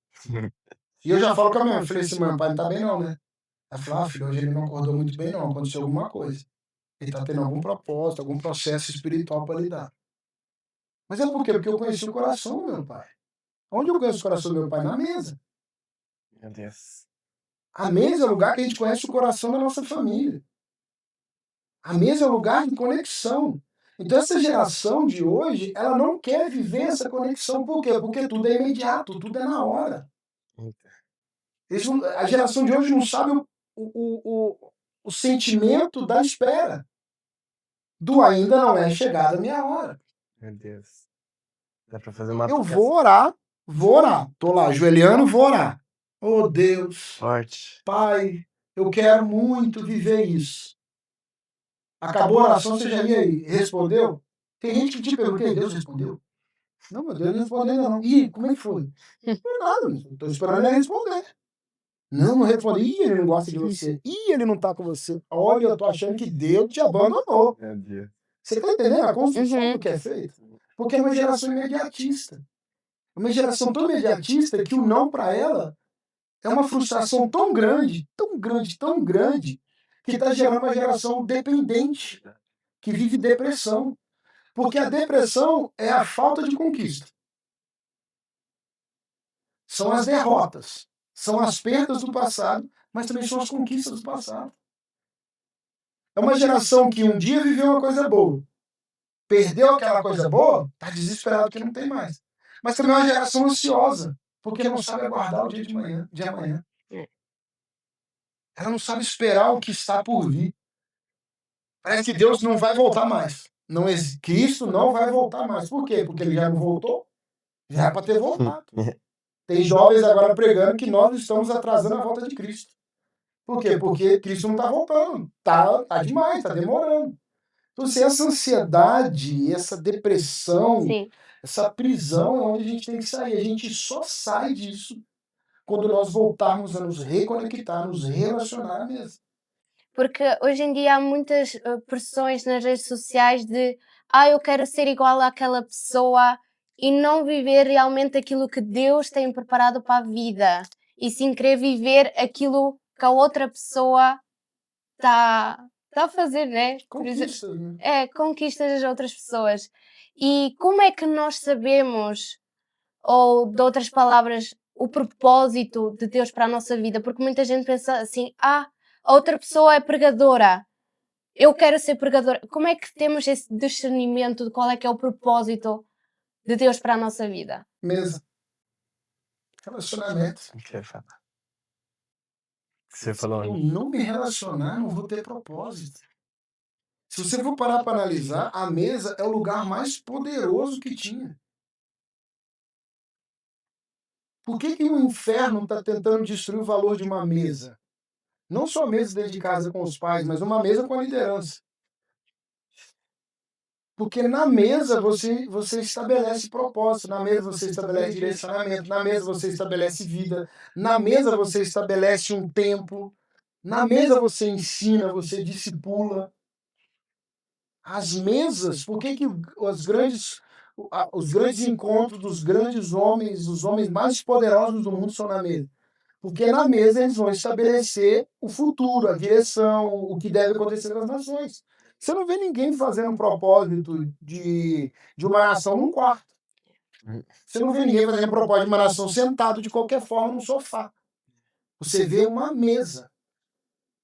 E eu já falo com a minha mãe, falei assim, meu pai não tá bem não, né? Ela falou, filho, hoje ele não acordou muito bem não, aconteceu alguma coisa. Ele tá tendo algum propósito, algum processo espiritual para lidar. Mas é por quê? Porque eu conheci o coração do meu pai. Onde eu conheço o coração do meu pai? Na mesa. Meu Deus. A mesa é o lugar que a gente conhece o coração da nossa família. A mesa é o lugar de conexão. Então essa geração de hoje, ela não quer viver essa conexão. Por quê? Porque tudo é imediato, tudo é na hora. A geração de hoje não sabe o sentimento da espera. Do ainda não é chegada a minha hora. Meu Deus. Dá pra fazer uma Eu vou orar. Tô lá, ajoelhando, vou orar. Oh Deus, forte. Pai, eu quero muito viver isso. Acabou a oração, você já ia aí. Respondeu? Tem gente que te pergunta, e Deus respondeu? Não, meu Deus não respondeu ainda não. Ih, como é que foi? Não foi nada, estou esperando ele responder. Não respondeu. Ih, ele não gosta de você. Ih, ele não tá com você. Olha, eu tô achando que Deus te abandonou. Meu Deus. Você tá entendendo a construção do que é feito? Porque é uma geração imediatista. É uma geração tão imediatista que o não para ela é uma frustração tão grande, tão grande, tão grande, que está gerando uma geração dependente, que vive depressão. Porque a depressão é a falta de conquista. São as derrotas, são as perdas do passado, mas também são as conquistas do passado. É uma geração que um dia viveu uma coisa boa, perdeu aquela coisa boa, está desesperado que não tem mais. Mas também é uma geração ansiosa, porque não sabe aguardar o dia de amanhã. Ela não sabe esperar o que está por vir. Parece que Deus não vai voltar mais. Não, Cristo não vai voltar mais. Por quê? Porque ele já não voltou? Já é para ter voltado. Tem jovens agora pregando que nós estamos atrasando a volta de Cristo. Por quê? Porque Cristo não está voltando. Tá demais, está demorando. Então, assim, essa ansiedade, essa depressão, Sim. essa prisão é onde a gente tem que sair. A gente só sai disso quando nós voltarmos a nos reconectar, nos relacionar mesmo. Porque hoje em dia há muitas pressões nas redes sociais de eu quero ser igual àquela pessoa e não viver realmente aquilo que Deus tem preparado para a vida. E sim querer viver aquilo que a outra pessoa está a fazer, né? Conquistas, né? Conquistas das outras pessoas. E como é que nós sabemos, ou de outras palavras, o propósito de Deus para a nossa vida? Porque muita gente pensa assim, a outra pessoa é pregadora, eu quero ser pregadora. Como é que temos esse discernimento de qual é que é o propósito de Deus para a nossa vida? Mesa. Relacionamento. O que você fala? O que você falou? Se eu não me relacionar, não vou ter propósito. Se você for parar para analisar, a mesa é o lugar mais poderoso que tinha. Por que o inferno está tentando destruir o valor de uma mesa? Não só a mesa dentro de casa com os pais, mas uma mesa com a liderança. Porque na mesa você estabelece propósito, na mesa você estabelece direcionamento, na mesa você estabelece vida, na mesa você estabelece um templo, na mesa você ensina, você discipula. As mesas, por que os grandes encontros dos grandes homens, os homens mais poderosos do mundo são na mesa? Porque na mesa eles vão estabelecer o futuro, a direção, o que deve acontecer nas nações. Você não vê ninguém fazendo um propósito de uma nação num quarto. Você não vê ninguém fazendo um propósito de uma nação sentado de qualquer forma num sofá. Você vê uma mesa.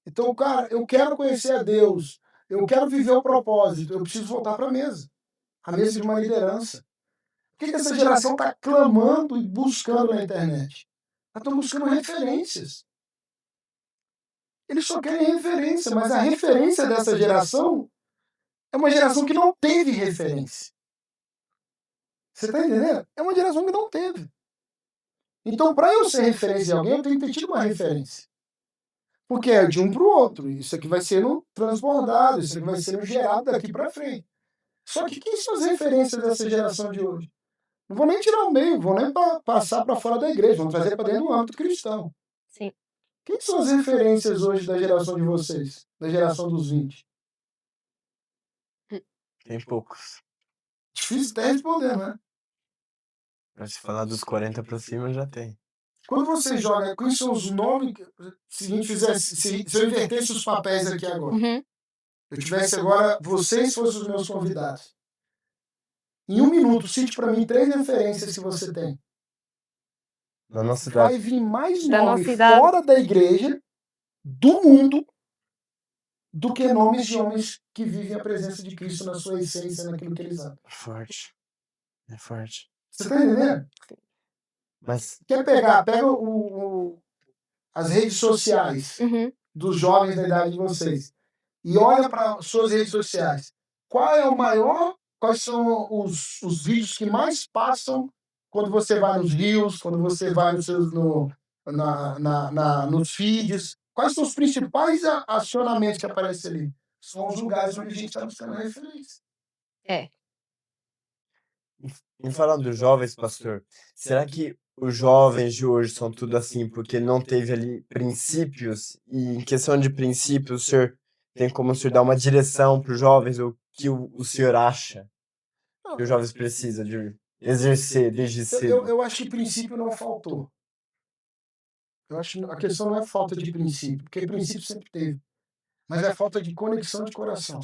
Então, cara, eu quero conhecer a Deus, eu quero viver o propósito, eu preciso voltar para a mesa de uma liderança. Por que essa geração está clamando e buscando na internet? Elas estão buscando referências. Eles só querem referência, mas a referência dessa geração é uma geração que não teve referência. Você está entendendo? É uma geração que não teve. Então, para eu ser referência de alguém, eu tenho que ter tido uma referência. Porque é de um para o outro. Isso aqui vai sendo transbordado, isso aqui vai sendo gerado daqui para frente. Só que quem são as referências dessa geração de hoje? Não vou nem tirar o meio, vou nem passar para fora da igreja, vou trazer para dentro do âmbito cristão. Sim. Quem são as referências hoje da geração de vocês? Da geração dos 20? Tem poucos. Difícil até responder, né? Pra se falar dos 40 pra cima, já tem. Quando você joga, quais são os nomes? Se a gente fizesse, se eu invertesse os papéis aqui agora, eu tivesse agora, vocês fossem os meus convidados. Em 1 minuto, cite para mim 3 referências que você tem. Na nossa Vai idade. vir mais Da nome nossa idade. fora da igreja, do mundo, do que nomes de homens que vivem a presença de Cristo na sua essência, naquilo que eles amam. É forte. É forte. Você está entendendo? Mas Quer pegar? Pega as redes sociais dos jovens da idade de vocês e olha para suas redes sociais. Qual é o maior? Quais são os vídeos que mais passam quando você vai nos reels, quando você vai nos feeds? Quais são os principais acionamentos que aparecem ali? São os lugares onde a gente está buscando referência. em falando dos jovens, pastor, será que os jovens de hoje são tudo assim porque não teve ali princípios? E em questão de princípios, o senhor tem como o senhor dar uma direção para os jovens? Ou o que o senhor acha que os jovens precisam de exercer desde cedo? Eu acho que princípio não faltou. Eu acho que a questão não é falta de princípio, porque princípio sempre teve. Mas é falta de conexão de coração.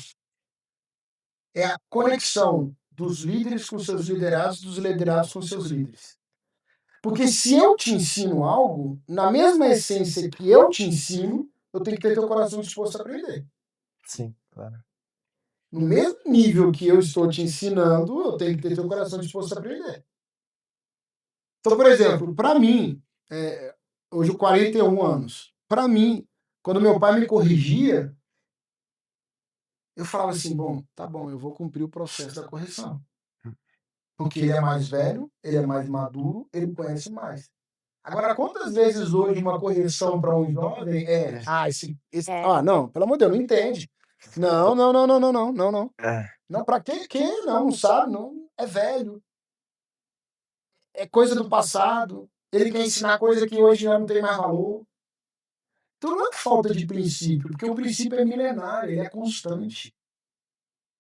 É a conexão dos líderes com seus liderados, dos liderados com seus líderes. Porque se eu te ensino algo, na mesma essência que eu te ensino, eu tenho que ter teu coração disposto a aprender. Sim, claro. No mesmo nível que eu estou te ensinando, eu tenho que ter teu coração disposto a aprender. Então, por exemplo, para mim, hoje 41 anos, para mim, quando meu pai me corrigia, eu falava assim, bom, tá bom, eu vou cumprir o processo da correção. Porque ele é mais velho, ele é mais maduro, ele conhece mais. Agora, quantas vezes hoje uma correção para um jovem não, pelo amor de Deus, não entende. Não. Não, pra quê? Não sabe, não, é velho. É coisa do passado. Ele quer ensinar coisa que hoje já não tem mais valor. Então não é falta de princípio, porque o princípio é milenário, ele é constante.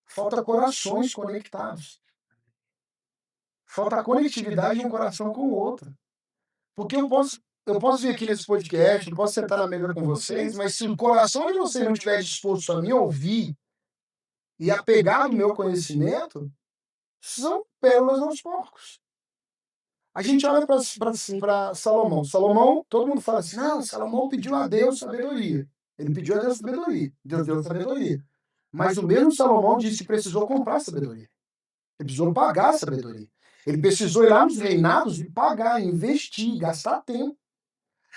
Falta corações conectados. Falta a conectividade de um coração com o outro. Porque eu posso vir aqui nesse podcast, eu posso sentar na mesa com vocês, mas se o coração de vocês não estiver disposto a me ouvir e a pegar no meu conhecimento, são pérolas aos porcos. A gente olha para Salomão. Salomão, todo mundo fala assim, não, Salomão pediu a Deus sabedoria. Ele pediu a Deus sabedoria. Deus deu sabedoria. Mas o mesmo Salomão disse que precisou comprar sabedoria. Ele precisou pagar a sabedoria. Ele precisou ir lá nos reinados e pagar, investir, gastar tempo.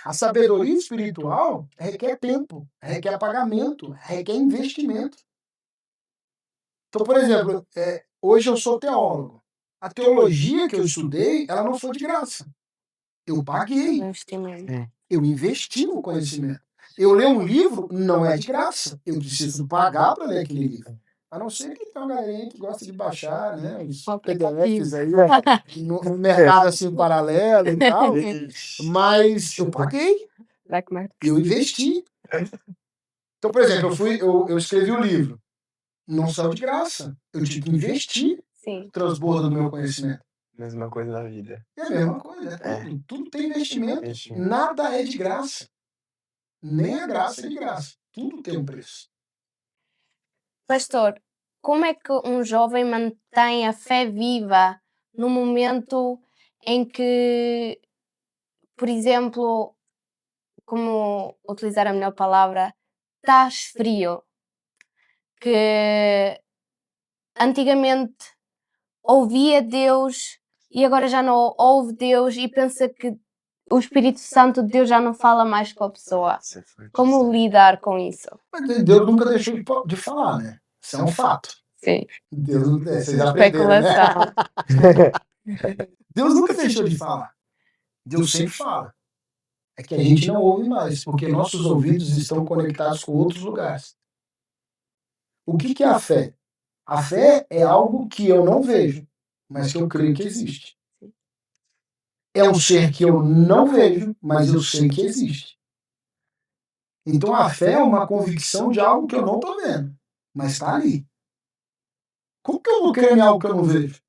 A sabedoria espiritual requer tempo, requer pagamento, requer investimento. Então, por exemplo, hoje eu sou teólogo. A teologia que eu estudei, ela não foi de graça. Eu paguei. Eu investi no conhecimento. Eu ler um livro não é de graça. Eu preciso pagar para ler aquele livro. A não ser que tem uma galerinha que gosta de baixar, né? Os PDFs aí, no mercado assim paralelo e tal. Mas eu paguei. Eu investi. Então, por exemplo, eu escrevi o livro. Não saiu de graça. Eu tive que investir no transbordo do meu conhecimento. Mesma coisa na vida. É a mesma coisa. Tudo tem investimento. Nada é de graça. Nem a graça é de graça. Tudo tem um preço. Pastor, como é que um jovem mantém a fé viva no momento em que, por exemplo, como utilizar a melhor palavra, estás frio? Que antigamente ouvia Deus e agora já não ouve Deus e pensa que o Espírito Santo de Deus já não fala mais com a pessoa. Como lidar com isso? Mas Deus nunca deixou de falar, né? Isso é um fato. Sim. Deus não vocês aprenderam, né? Deus nunca deixou de falar. Deus sempre fala. É que a gente não ouve mais, porque nossos ouvidos estão conectados com outros lugares. O que é a fé? A fé é algo que eu não vejo, mas que eu creio que existe. É um ser que eu não vejo, mas eu sei que existe. Então a fé é uma convicção de algo que eu não estou vendo, mas está ali. Como que eu vou crer em algo que eu não vejo?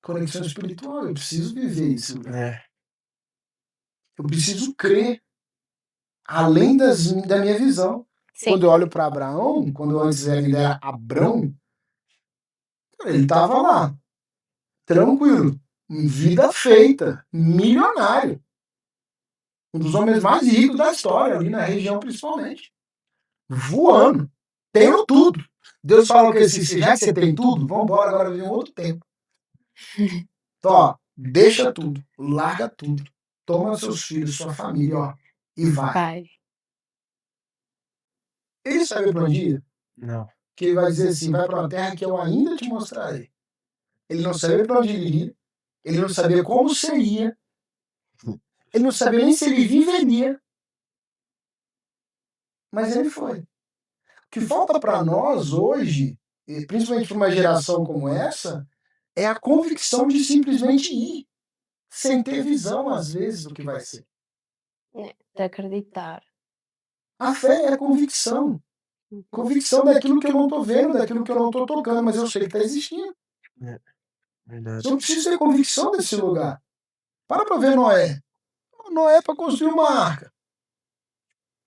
Conexão espiritual, eu preciso viver isso. Eu preciso crer, além da minha visão. Sim. Quando eu olho para Abraão, quando antes ele era Abrão, ele estava lá, tranquilo, vida feita, milionário. Um dos homens mais ricos da história, ali na região principalmente. Voando, tendo tudo. Deus falou que já que você tem tudo, vamos embora agora viver um outro tempo. Então, ó, deixa tudo, larga tudo, toma seus filhos, sua família, ó, e vai. Ele sabe para onde ir? Não. Que ele vai dizer assim, vai para uma terra que eu ainda te mostrarei. Ele não sabia para onde ele iria, ele não sabia como seria, ele não sabia nem se ele viveria, mas ele foi. O que falta para nós hoje, principalmente para uma geração como essa, é a convicção de simplesmente ir, sem ter visão, às vezes, do que vai ser. De acreditar. A fé é a convicção. Convicção daquilo que eu não estou vendo, daquilo que eu não estou tocando, mas eu sei que está existindo. Verdade. Eu preciso ter convicção desse lugar. Para ver Noé. Noé para construir uma arca.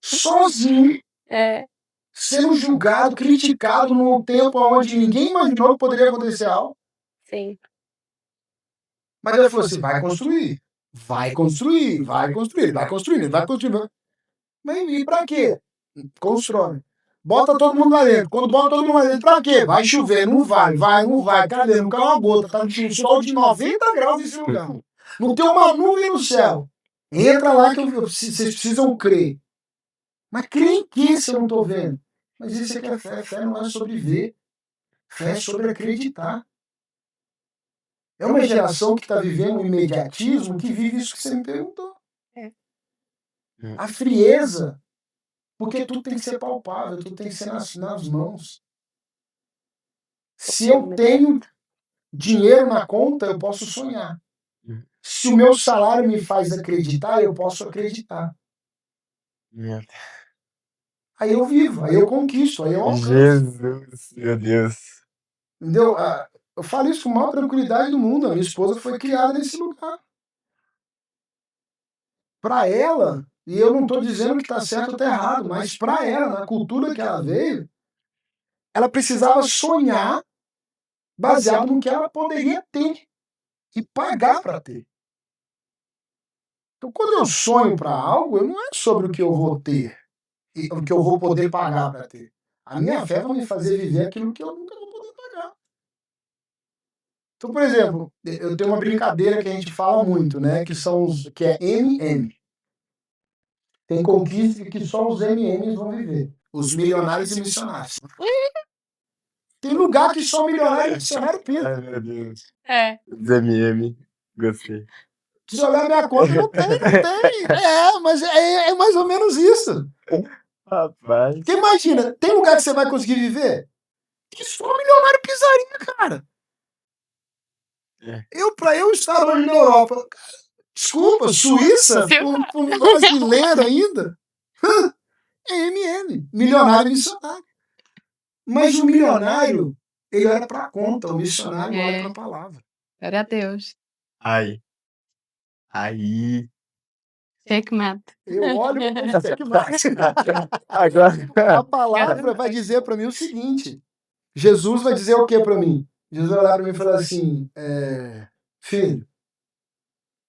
Sozinho. Sendo julgado, criticado num tempo onde ninguém imaginou que poderia acontecer algo. Sim. Mas ele falou assim, vai construir. Vai construir, vai construir, vai construir, vai construir. Mas e pra quê? Constrói. Bota todo mundo lá dentro. Quando bota todo mundo lá dentro, pra quê? Vai chover, não vai, não vai. Cadê? Não cai uma gota. Tá no sol de 90 graus nesse lugar. Não tem uma nuvem no céu. Entra lá que vocês precisam crer. Mas crer em que se eu não estou vendo? Mas isso é que é fé. Fé não é sobre ver. Fé é sobre acreditar. É uma geração que está vivendo um imediatismo que vive isso que você me perguntou. A frieza. Porque tudo tem que ser palpável, tudo tem que ser nas mãos. Se eu tenho dinheiro na conta, eu posso sonhar. Se o meu salário me faz acreditar, eu posso acreditar. Aí eu vivo, aí eu conquisto, aí eu alcanço. Jesus, meu Deus. Entendeu? Eu falo isso com a maior tranquilidade do mundo. A minha esposa foi criada nesse lugar. Para ela, e eu não estou dizendo que está certo ou está errado, mas para ela, na cultura que ela veio, ela precisava sonhar baseado no que ela poderia ter e pagar para ter. Então, quando eu sonho para algo, não é sobre o que eu vou ter e o que eu vou poder pagar para ter. A minha fé vai me fazer viver aquilo que eu nunca vou poder pagar. Então, por exemplo, eu tenho uma brincadeira que a gente fala muito, né? Que é MM. Tem conquista que só os MMs vão viver. Os milionários e missionários. Tem lugar que só milionário e missionário pinta. Ai, meu Deus. É. Os MM. Gostei. Se olhar minha conta, não tem. Mas é mais ou menos isso. Rapaz. Porque imagina, tem lugar que você vai conseguir viver? Que só milionário pisaria, cara. Pra eu estar hoje na Europa, desculpa, Suíça, pra um brasileiro ainda, é MM, milionário e missionário. Mas o milionário, ele olha pra conta, o missionário olha pra palavra. Glória a Deus. Aí. Checkmate. Eu olho pro checkmate. Agora. A palavra vai dizer pra mim o seguinte, Jesus vai dizer o que pra mim? Jesus vai olhar pra mim e falar assim, filho,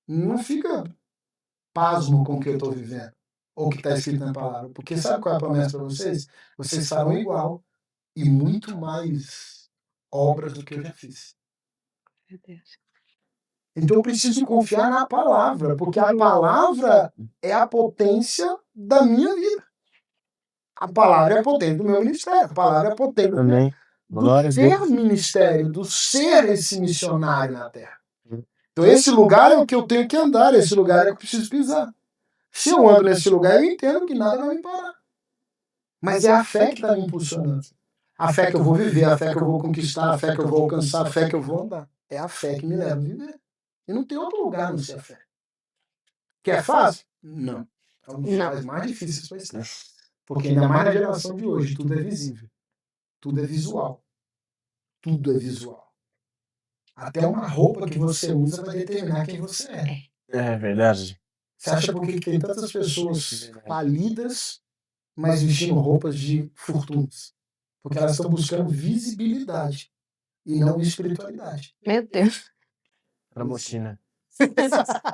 não fica pasmo com o que eu estou vivendo, ou o que está escrito na palavra, porque sabe qual é a promessa para vocês? Vocês farão igual e muito mais obras do que eu já fiz. Meu Deus. Então eu preciso confiar na palavra, porque a palavra é a potência da minha vida. A palavra é a potência do meu ministério, a palavra é a potência Amém. do ser ministério, do ser esse missionário na terra. Então esse lugar é o que eu tenho que andar, esse lugar é o que eu preciso pisar. Se eu ando nesse lugar, eu entendo que nada vai me parar. Mas é a fé que está me impulsionando. A fé que eu vou viver, a fé que eu vou conquistar, a fé que eu vou alcançar, a fé que eu vou andar. É a fé que me leva a viver. E não tem outro lugar a não ser a fé. Que é fácil? Não. É um dos lugares mais difíceis para estar. Porque ainda mais na geração de hoje, tudo é visível. Tudo é visual. Tudo é visual. Até uma roupa que você usa vai determinar quem você é. É verdade. Você acha por que tem tantas pessoas falidas, mas vestindo roupas de fortunas? Porque elas estão buscando visibilidade e não espiritualidade. Meu Deus. Tramontina.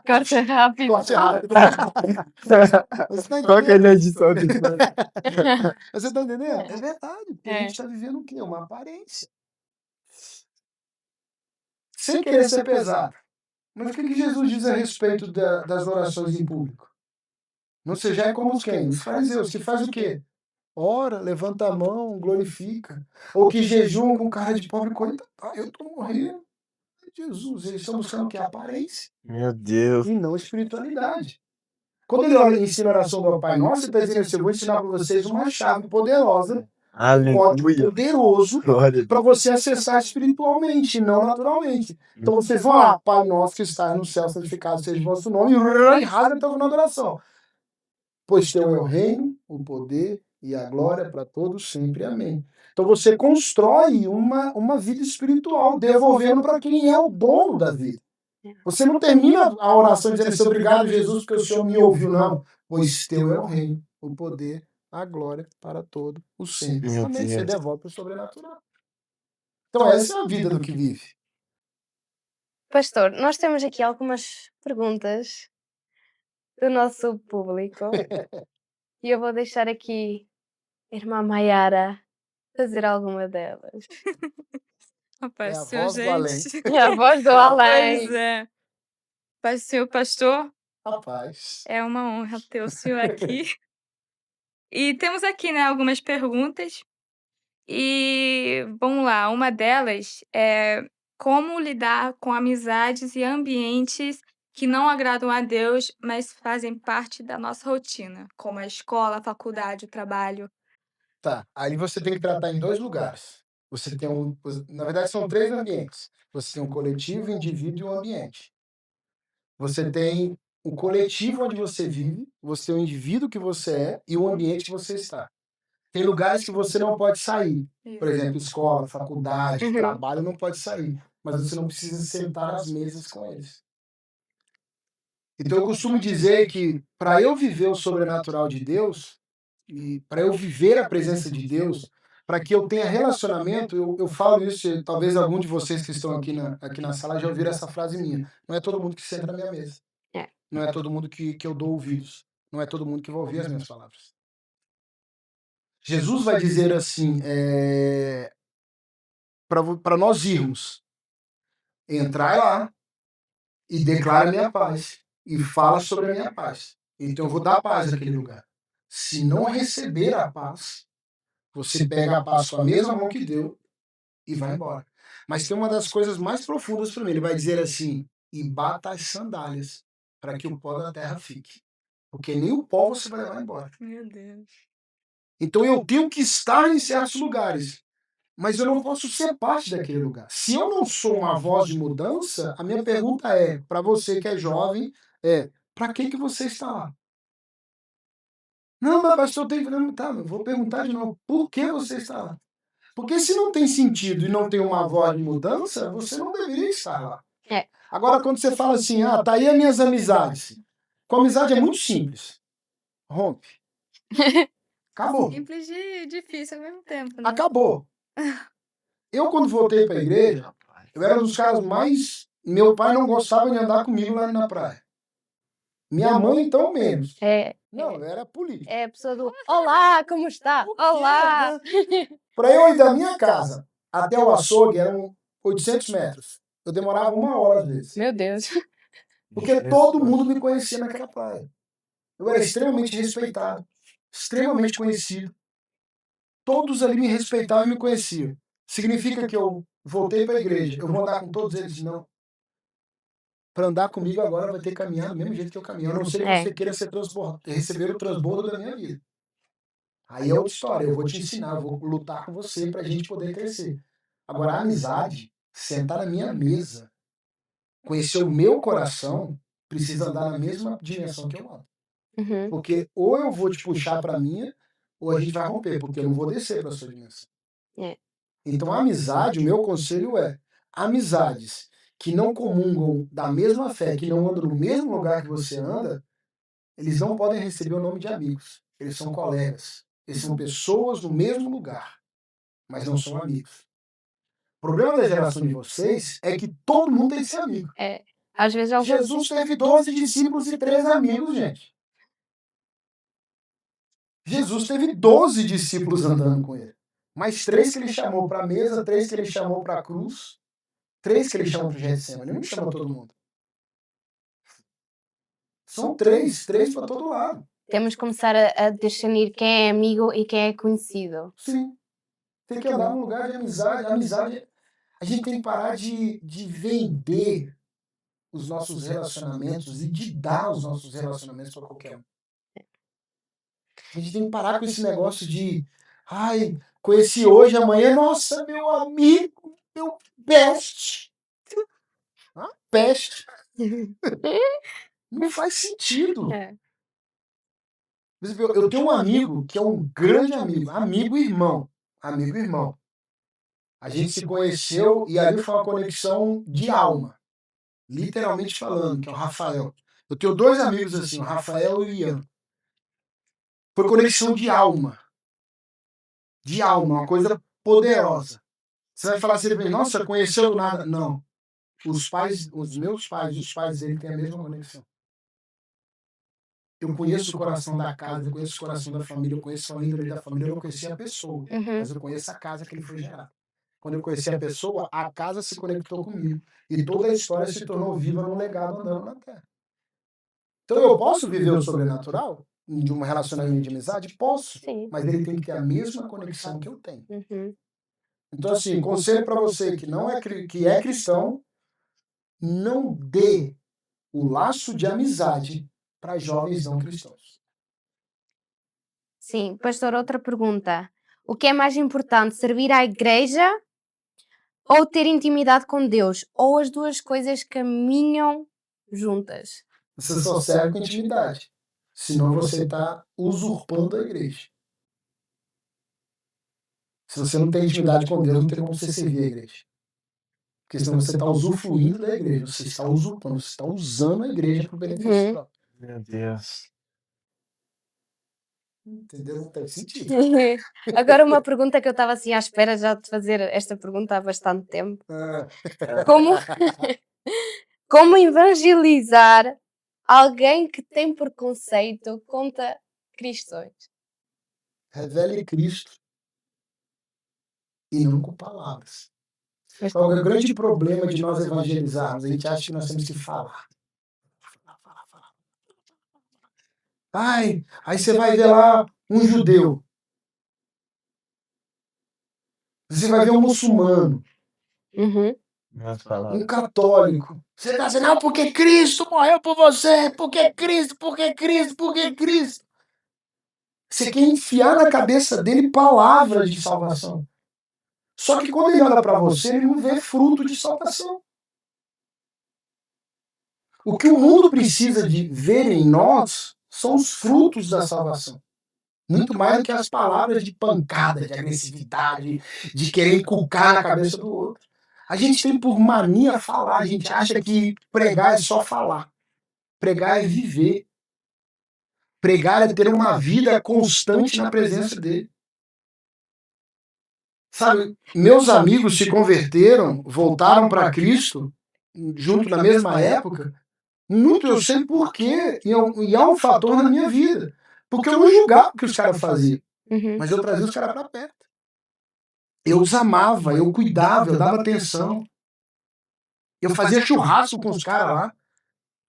Corta rápido. Corte rápido. Você tá Qual que é a entendendo? edição disso? Você tá entendendo? É verdade. Porque a gente está vivendo o quê? Uma aparência. Sem querer ser pesado. Mas o que Jesus diz a respeito das orações em público? Não seja como os quem? Os fariseus, que faz o quê? Ora, levanta a mão, glorifica. Ou que jejuam com cara de pobre, coitado. Eu estou morrendo. Jesus, eles estão buscando o que? Aparência. Meu Deus. E não espiritualidade. Quando ele olha e ensina a oração do Pai Nosso, ele está dizendo assim, eu vou ensinar para vocês uma chave poderosa, um código Aleluia. poderoso, Glória a para você acessar espiritualmente, não naturalmente. Então vocês vão lá, Pai Nosso que está no céu, santificado seja o vosso nome, e rasga até o final da oração. Pois teu é o reino, o poder e a glória para todos sempre. Amém. Então você constrói uma vida espiritual, devolvendo para quem é o dono da vida. Você não termina a oração dizendo assim, obrigado, Jesus, porque o Senhor me ouviu, não. Pois teu é o reino, o poder, a glória para todo o sempre. Meu Amém. Deus. Você devolve para o sobrenatural. Então essa é a vida do que vive. Pastor, nós temos aqui algumas perguntas do nosso público e eu vou deixar aqui a irmã Maiara fazer alguma delas. Paz É a do Senhor, voz do além. gente. É a voz do além. Pois é. Paz do Senhor, pastor. Rapaz. É uma honra ter o senhor aqui. E temos aqui, né, algumas perguntas. E vamos lá, uma delas é como lidar com amizades e ambientes que não agradam a Deus, mas fazem parte da nossa rotina, como a escola, a faculdade, o trabalho. Tá, aí você tem que tratar em 2 lugares. Você tem na verdade são 3 ambientes. Você tem o coletivo, o indivíduo e o ambiente. Você tem o coletivo onde você vive, você tem o indivíduo que você é e o ambiente que você está. Tem lugares que você não pode sair. Por exemplo, escola, faculdade, Uhum. trabalho não pode sair, mas você não precisa sentar às mesas com eles. Então eu costumo dizer que para eu viver o sobrenatural de Deus, e para eu viver a presença de Deus, para que eu tenha relacionamento, eu falo isso, e talvez algum de vocês que estão aqui na sala já ouviram essa frase minha. Não é todo mundo que senta na minha mesa. É. Não é todo mundo que eu dou ouvidos. Não é todo mundo que vai ouvir as minhas palavras. Jesus vai dizer assim, para nós irmos, entrai lá e declara a minha paz. E fala sobre a minha paz. Então eu vou dar paz naquele lugar. Se não receber a paz, você pega a paz com a mesma mão que deu e vai embora. Mas tem uma das coisas mais profundas para mim. Ele vai dizer assim: e bata as sandálias para que o pó da terra fique. Porque nem o pó você vai levar embora. Meu Deus. Então eu tenho que estar em certos lugares, mas eu não posso ser parte daquele lugar. Se eu não sou uma voz de mudança, a minha pergunta é, para você que é jovem, para que você está lá? Não, mas pastor, eu tenho... Não, tá, eu vou perguntar de novo, por que você está lá? Porque se não tem sentido e não tem uma voz de mudança, você não deveria estar lá. É. Agora, quando você fala assim, tá aí as minhas amizades. Com amizade é muito simples. Rompe. Acabou. Simples e difícil ao mesmo tempo, né? Acabou. Eu, quando voltei para a igreja, eu era um dos caras mais... Meu pai não gostava de andar comigo lá na praia. Minha mãe, então, menos. Não, eu era político. É a pessoa do olá, como está? Olá! Para eu ir da minha casa até o açougue eram 800 metros. Eu demorava 1 hora às vezes. Meu Deus. Porque todo mundo me conhecia naquela praia. Eu era extremamente respeitado, extremamente conhecido. Todos ali me respeitavam e me conheciam. Significa que eu voltei para a igreja, eu vou andar com todos eles? Não. Para andar comigo agora vai ter que caminhar do mesmo jeito que eu caminho. A não ser que você queira receber o transbordo da minha vida. Aí é outra história, eu vou te ensinar, eu vou lutar com você para a gente poder crescer. Agora, a amizade, sentar na minha mesa, conhecer o meu coração, precisa andar na mesma dimensão que eu ando. Uhum. Porque ou eu vou te puxar para a minha, ou a gente vai romper, porque eu não vou descer para a sua dimensão. É. Então, a amizade, o meu conselho é, amizades que não comungam da mesma fé, que não andam no mesmo lugar que você anda, eles não podem receber o nome de amigos. Eles são colegas. Eles são pessoas no mesmo lugar, mas não são amigos. O problema da geração de vocês é que todo mundo tem que ser amigo. Às vezes Jesus teve 12 discípulos e 3 amigos, gente. Jesus teve 12 discípulos andando com ele. Mas 3 que ele chamou para a mesa, 3 que ele chamou para a cruz, 3 que ele chamou para o Getsemane. Ele não chamou todo mundo. São 3 para todo lado. temos que começar a discernir quem é amigo e quem é conhecido. Sim. Tem que andar num lugar de amizade. Amizade, a gente tem que parar de vender os nossos relacionamentos e de dar os nossos relacionamentos para qualquer um. A gente tem que parar com esse negócio de, ai, conheci hoje, amanhã, nossa, meu amigo, meu best. Peste. Não faz sentido. Eu tenho um amigo que é um grande amigo, amigo e irmão. Amigo e irmão. A gente se conheceu e ali foi uma conexão de alma. Literalmente falando, que é o Rafael. Eu tenho 2 amigos assim, o Rafael e o Ian. Foi conexão de alma. De alma, uma coisa poderosa. Você vai falar assim, nossa, conheceu do nada. Não. Os meus pais e os pais dele têm a mesma conexão. Eu conheço o coração da casa, eu conheço o coração da família, eu conheço a índole da família, eu não conhecia a pessoa, mas eu conheço a casa que ele foi gerado. Quando eu conheci a pessoa, a casa se conectou comigo. E toda a história se tornou viva num legado andando na terra. Então eu posso viver o sobrenatural de um relacionamento de amizade? Posso. Sim. Mas ele tem que ter a mesma conexão que eu tenho. Uhum. Então, assim, conselho para você que não é, que é cristão, não dê o laço de amizade para jovens não cristãos. Sim, pastor, outra pergunta. O que é mais importante, servir à igreja ou ter intimidade com Deus? Ou as duas coisas caminham juntas? Você só serve com intimidade. Senão você está usurpando a igreja. Se você não tem intimidade com Deus, não tem como você servir a igreja. Porque senão você está usufruindo da igreja. Você está usurpando, você está usando a igreja para o benefício próprio. Meu Deus. Entendeu? Não tem sentido. Agora uma pergunta que eu estava assim à espera já de fazer esta pergunta há bastante tempo. Ah. Como, como evangelizar alguém que tem preconceito contra cristãos? Revele Cristo e não com palavras. Mas Qual é o grande problema de nós evangelizarmos? A gente acha que nós temos que falar. Ai, aí você vai ver lá um judeu. Você vai ver um muçulmano, Uhum. um católico. Você está dizendo, não, porque Cristo morreu por você, porque Cristo, porque Cristo, porque Cristo. Você quer enfiar na cabeça dele palavras de salvação. Só que quando ele olha para você, ele não vê fruto de salvação. O que o mundo precisa de ver em nós são os frutos da salvação. Muito mais do que as palavras de pancada, de agressividade, de querer inculcar na cabeça do outro. A gente tem por mania falar, a gente acha que pregar é só falar. Pregar é viver. Pregar é ter uma vida constante na presença dele. Sabe, meus amigos se converteram, voltaram para Cristo, junto na mesma época. Muito eu sei por quê, e é um fator na minha vida. Porque eu não julgava o que os caras faziam, Uhum. mas eu trazia os caras para perto. Eu os amava, eu cuidava, eu dava atenção. Eu fazia churrasco com os caras lá.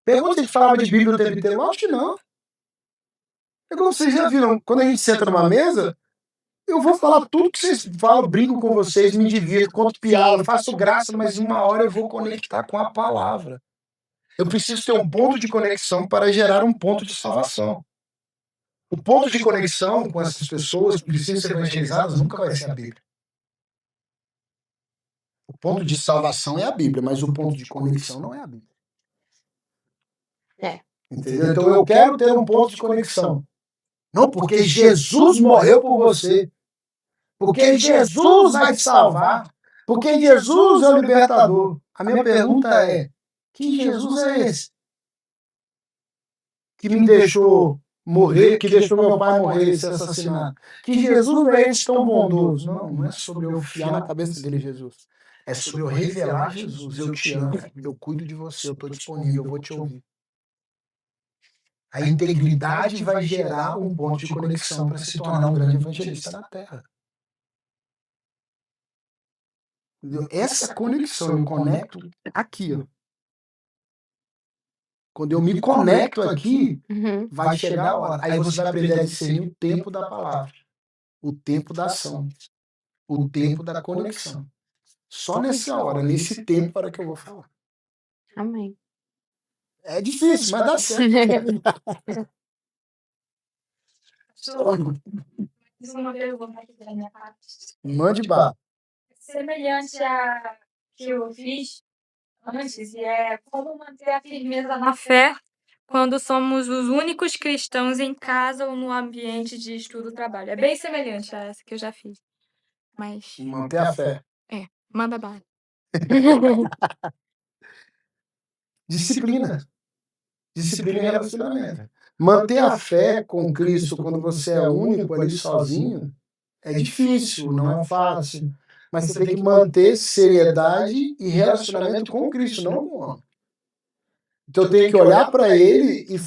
Pergunta se a gente falava de Bíblia o tempo inteiro. Eu acho que não. É como vocês já viram, quando a gente senta numa mesa, eu vou falar tudo que vocês falam, brinco com vocês, me divirto, conto piada, faço graça, mas uma hora eu vou conectar com a palavra. Eu preciso ter um ponto de conexão para gerar um ponto de salvação. O ponto de conexão com essas pessoas que precisam ser evangelizadas nunca vai ser a Bíblia. O ponto de salvação é a Bíblia, mas o ponto de conexão não é a Bíblia. É. Entendeu? Então eu quero ter um ponto de conexão. Não, porque Jesus morreu por você. Porque Jesus vai te salvar. Porque Jesus é o libertador. A minha pergunta é, que Jesus é esse? Que me deixou morrer, que deixou meu pai morrer e ser assassinado. Que Jesus não é esse tão bondoso. Não, não é sobre eu fiar na cabeça dele, Jesus. É sobre eu revelar Jesus. Eu te amo, eu cuido de você, eu estou disponível, eu vou te ouvir. A integridade vai gerar um ponto de conexão para se tornar um grande evangelista na Terra. Entendeu? Essa conexão eu conecto aqui, ó. Quando eu me conecto aqui, Uhum. vai chegar a hora. Aí você vai aprender a discernir o tempo da palavra, o tempo da ação, o tempo da conexão. Só nessa hora, nesse tempo, para que eu vou falar. Amém. É difícil, mas dá certo. Fiz uma pergunta aqui da minha parte. Mande bala. Semelhante a que eu fiz antes, e é como manter a firmeza na fé quando somos os únicos cristãos em casa ou no ambiente de estudo e trabalho. É bem semelhante a essa que eu já fiz. Mas, Manter a fé. manda bala. Disciplina. Disciplina e relacionamento. Manter a fé com Cristo quando você é único ali sozinho é difícil, não é fácil. Mas você tem que manter seriedade e relacionamento com Cristo, não com o homem. Então eu tenho que olhar para ele e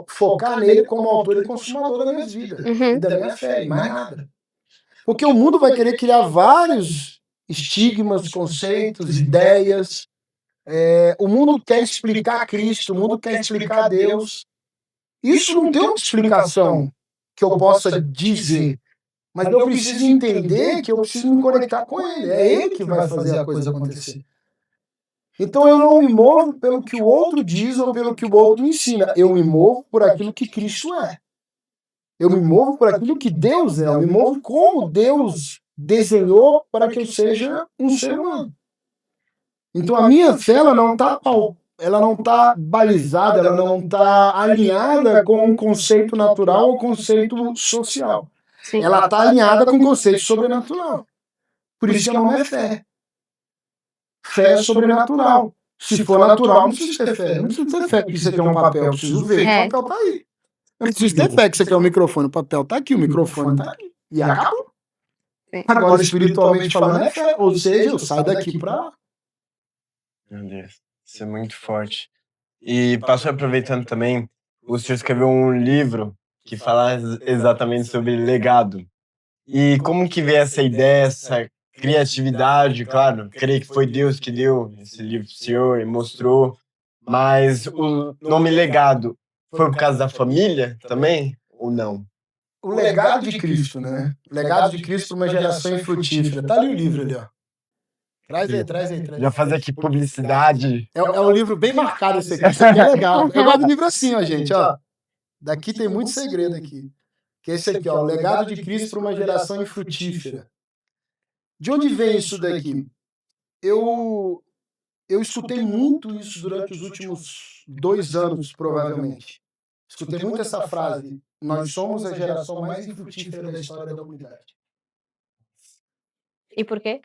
focar nele como autor e consumador da minha vida e da minha fé, e mais nada. Porque o mundo vai querer criar vários estigmas, conceitos, ideias, O mundo quer explicar Cristo, o mundo quer explicar Deus. Isso não tem uma explicação que eu possa dizer, mas eu preciso entender que eu preciso me conectar com Ele. É Ele que vai fazer a coisa acontecer. Então eu não me movo pelo que o outro diz ou pelo que o outro ensina. Eu me movo por aquilo que Cristo é. Eu me movo por aquilo que Deus é. Eu me movo como Deus desenhou para que eu seja um ser humano. Então a minha fé ela não está balizada, ela não está alinhada com um conceito natural ou conceito social. Sim. Ela está alinhada com o conceito sobrenatural. Por isso que o nome é fé. Fé é sobrenatural. Se for natural, não precisa ter fé. Não precisa ter fé porque você tem um papel, eu preciso ver que o papel tá aí. Eu não preciso ter fé que você quer um microfone, o papel tá aqui, o microfone tá aqui. E acabou. Sim. Agora, espiritualmente falando, é fé. Ou seja, eu saio daqui pra lá. Meu Deus, isso é muito forte. E passo aproveitando também, o senhor escreveu um livro que fala exatamente sobre legado. E como que veio essa ideia, essa criatividade, claro, creio que foi Deus que deu esse livro pro senhor e mostrou, mas o nome legado foi por causa da família também ou não? O legado de Cristo, né? O legado de Cristo para uma geração infrutífera. Tá ali o livro ali, ó. Traz aí. Já fazer aqui publicidade. É um livro bem marcado esse aqui. Isso aqui é legal. Eu gosto do livro assim, ó, gente, ó. Daqui tem muito segredo aqui. Que é esse aqui, ó. O legado de Cristo para uma geração infrutífera. De onde vem isso daqui? Eu escutei muito isso durante os últimos 2 anos, provavelmente. Escutei muito essa frase. Nós somos a geração mais infrutífera da história da humanidade. E por quê?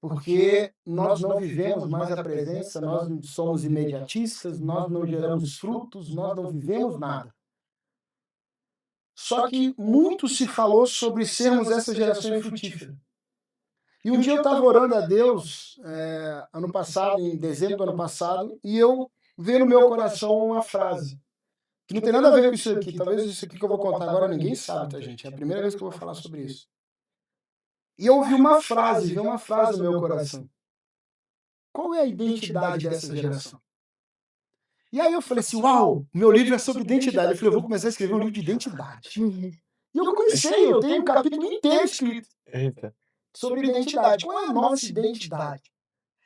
Porque nós não vivemos mais a presença, nós somos imediatistas, nós não geramos frutos, nós não vivemos nada. Só que muito se falou sobre sermos essa geração infrutífera. E um dia eu estava orando a Deus, ano passado, em dezembro do ano passado, e eu veio no meu coração uma frase, que não tem nada a ver com isso aqui. Talvez isso aqui que eu vou contar agora ninguém sabe, tá, gente? É a primeira vez que eu vou falar sobre isso. E eu ouvi uma frase, no meu coração. Qual é a identidade dessa geração? E aí eu falei assim, uau, meu livro é sobre identidade. Eu falei, eu vou começar a escrever um livro de identidade. E eu comecei, eu tenho um capítulo inteiro escrito sobre identidade. Qual é a nossa identidade?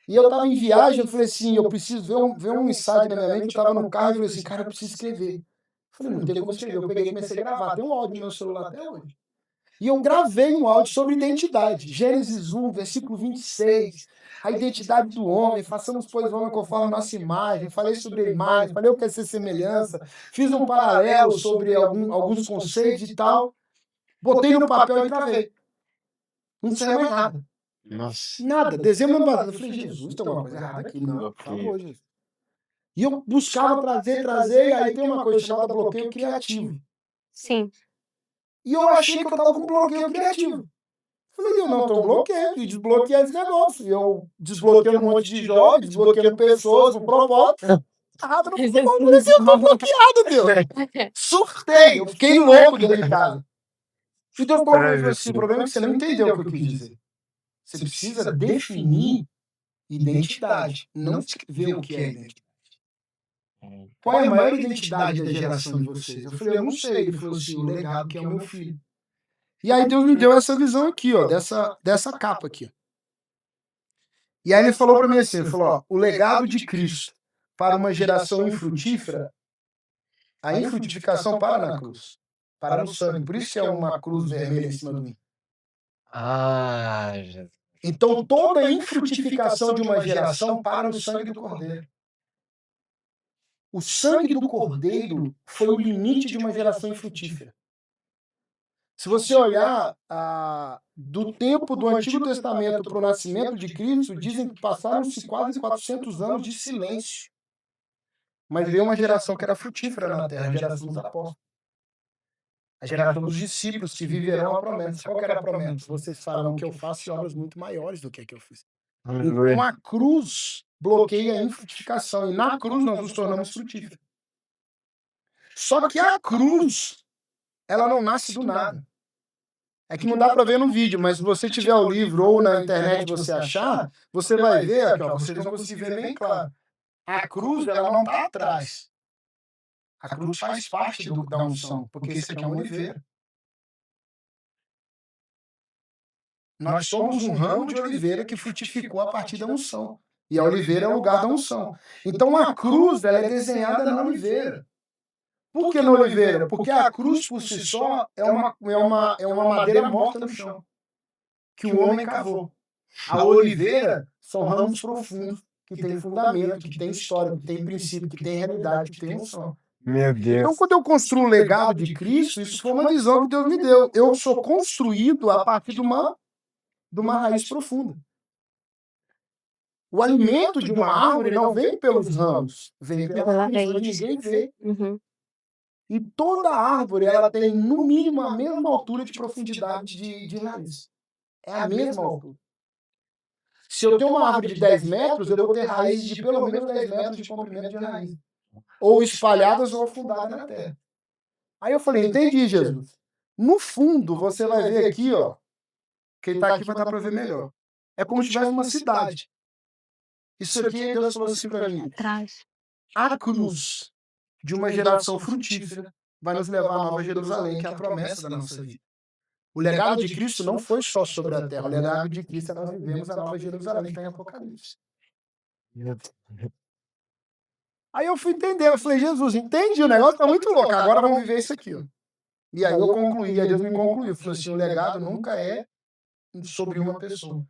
E eu estava em viagem, eu falei assim, eu preciso ver um insight na minha mente. Eu estava no carro e falei assim, cara, eu preciso escrever. Eu falei, não tem como escrever. Eu peguei e comecei a gravar. Tem um áudio no meu celular até hoje. E eu gravei um áudio sobre identidade. Gênesis 1, versículo 26. A identidade do homem. Façamos, pois, o homem conforme a nossa imagem. Falei sobre a imagem. Falei o que é ser semelhança. Fiz um paralelo sobre alguns conceitos e tal. Botei no papel e gravei. Não saiu mais nada. Nossa. Nada. Dezembro do ano passado. Eu falei, Jesus, tem alguma coisa errada aqui. Não, por favor, Jesus. E eu buscava trazer. E aí tem uma coisa chamada bloqueio criativo. Sim. E eu achei que eu estava com bloqueio criativo. Falei, eu não estou bloqueando, e desbloqueei esse negócio. Eu desbloqueei um monte de jovens, desbloqueando pessoas, com propósito. Errado, não eu estou bloqueado, Deus. Surtei, eu fiquei louco dentro de casa. E Deus falou assim, o problema é que você não entendeu o que eu quis dizer. Você precisa definir identidade, não escrever o que é identidade. Qual é a maior identidade da geração de vocês? Eu falei, eu não sei. Ele falou assim, o legado que é o meu filho. E aí Deus me deu essa visão aqui, ó, dessa capa aqui. E aí ele falou para mim assim, ele falou, ó, o legado de Cristo para uma geração infrutífera, a infrutificação para na cruz, para no sangue. Por isso que é uma cruz vermelha em cima do mim. Ah, Jesus. Então toda a infrutificação de uma geração para no sangue do Cordeiro. O sangue do Cordeiro foi o limite de uma geração infrutífera. Se você olhar do tempo do Antigo Testamento para o nascimento de Cristo, dizem que passaram-se quase 400 anos de silêncio. Mas veio uma geração que era frutífera na terra, a geração dos apóstolos. A geração dos discípulos que viverão a promessa. Qual que era a promessa? Vocês farão que eu faça obras muito maiores do que a que eu fiz. Então a cruz bloqueia a infrutificação. E na cruz nós nos tornamos frutíferos. Só que a cruz, ela não nasce do nada. É que não dá para ver no vídeo, mas se você tiver o livro ou na internet você achar, você vai ver, aqui, ó, vocês vão conseguir ver bem claro. A cruz, ela não está atrás. A cruz faz parte da unção, porque isso aqui é uma oliveira. Nós somos um ramo de oliveira que frutificou a partir da unção. E a oliveira é o lugar da unção. Então a cruz, ela é desenhada na oliveira. Por que na oliveira? Porque a cruz por si só é uma madeira morta no chão, que o homem cavou. A oliveira são ramos profundos, que tem fundamento, que tem história, que tem princípio, que tem realidade, que tem unção. Meu Então, Deus. quando eu construo o legado de Cristo, isso foi uma visão que Deus me deu. Eu sou construído a partir de uma raiz profunda. O alimento de uma árvore não vem pelos ramos, vem pela raiz, onde ninguém vê. Uhum. E toda árvore, ela tem, no mínimo, a mesma altura de profundidade de raiz. É a mesma altura. Se eu tenho uma árvore de 10 metros, eu vou ter raízes de pelo menos 10 metros de comprimento de raiz. Ou espalhadas ou afundadas na terra. Aí eu falei, entendi, Jesus. No fundo, você vai ver aqui, ó. Quem está aqui vai dar para ver melhor. É como se tivesse uma cidade. Isso aqui, Deus falou assim para mim. Atrás. A cruz de uma geração frutífera vai nos levar à Nova Jerusalém, que é a promessa da nossa vida. O legado de Cristo não foi só sobre a terra. O legado de Cristo é nós vivemos a Nova Jerusalém, que está em Apocalipse. Aí eu fui entender, eu falei, Jesus, entendi, o negócio está muito louco, agora vamos viver isso aqui. Ó. E aí eu concluí, aí Deus me concluiu, falou assim, o legado nunca é sobre uma pessoa,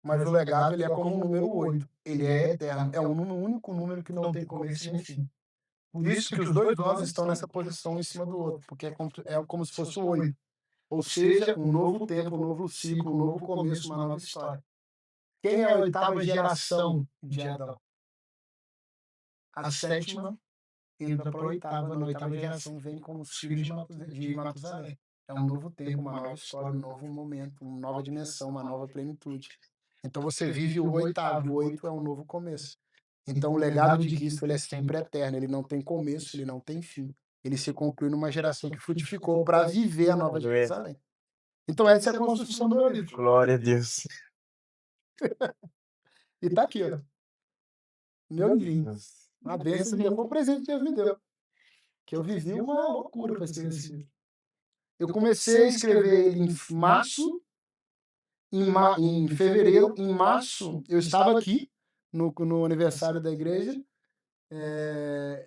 mas o legado ele é como o número 8, ele é eterno, é um único número que não tem começo nem fim. Por isso que os dois nós estão nessa posição em cima do outro, porque é como se fosse o 8. Ou seja, um novo tempo, um novo ciclo, um novo começo, uma nova história. Quem é a 8ª geração de Adão? A 7ª entra para a 8ª, na 8ª geração vem com os filhos de Matusalém. É um novo tempo, uma nova história, um novo momento, uma nova dimensão, uma nova plenitude. Então você vive o 8º, o 8 é um novo começo. Então o legado de Cristo ele é sempre eterno, ele não tem começo, ele não tem fim. Ele se conclui numa geração que frutificou para viver a nova Jerusalém. Então essa é a construção do livro. Glória a Deus. E tá aqui, ó. Meu livro. Uma bênção de Deus. Foi um presente que Deus me deu. Que eu vivi uma loucura para escrever esse livro. Eu comecei a escrever ele em março, em fevereiro, em março, eu estava aqui no aniversário da igreja,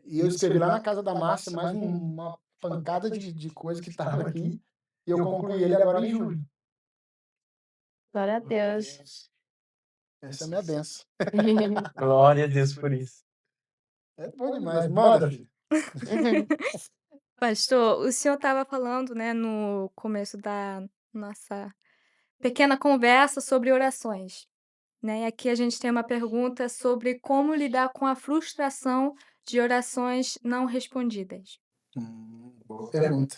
e eu escrevi lá na casa da Márcia mais uma pancada de coisa que estava aqui, e eu concluí ele agora em julho. Glória a Deus. Essa é a minha benção. Glória a Deus por isso. É bom demais. Manda, filho. Pastor, o senhor estava falando, né, no começo da nossa pequena conversa sobre orações, né? E aqui a gente tem uma pergunta sobre como lidar com a frustração de orações não respondidas. Boa pergunta.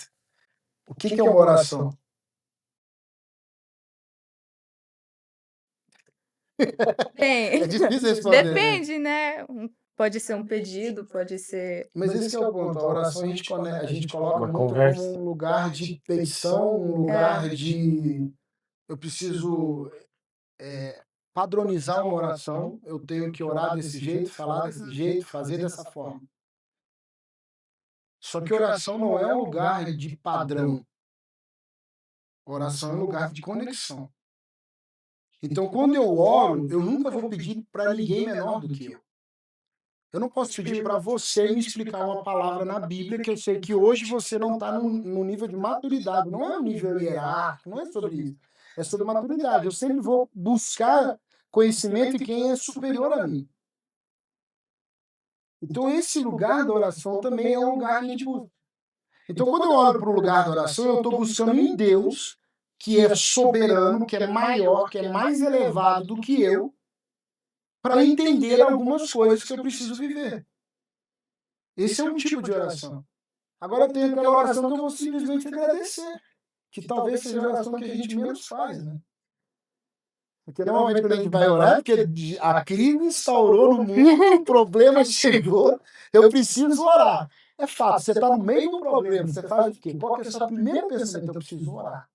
O que é uma oração? Bem, É difícil responder. depende, né? Pode ser um pedido, pode ser. Mas esse é o ponto. A oração a gente coloca Uma muito conversa. como um lugar de petição, um lugar de... Eu preciso padronizar uma oração, eu tenho que orar desse jeito, falar desse jeito, fazer dessa forma. Só que oração não é um lugar de padrão. Oração é um lugar de conexão. Então, quando eu oro, eu nunca vou pedir para ninguém menor do que eu. Eu não posso pedir para você me explicar uma palavra na Bíblia que eu sei que hoje você não está no nível de maturidade. Não é um nível hierárquico, não é sobre isso. É sobre maturidade. Eu sempre vou buscar conhecimento em quem é superior a mim. Então, esse lugar da oração também é um lugar que a gente busca. Então, quando eu olho para o lugar da oração, eu estou buscando em Deus, que é soberano, que é maior, que é mais elevado do que eu, para entender algumas coisas que eu preciso viver. Esse é um tipo de oração. Agora tem aquela oração que eu vou simplesmente agradecer, que talvez seja a oração que a gente menos faz, né? Porque normalmente quando a gente vai orar, porque a crise instaurou no mundo, o problema chegou, eu preciso orar. É fato, você está no meio do problema, você faz o quê? Qual que é o seu primeiro pensamento? Eu preciso orar.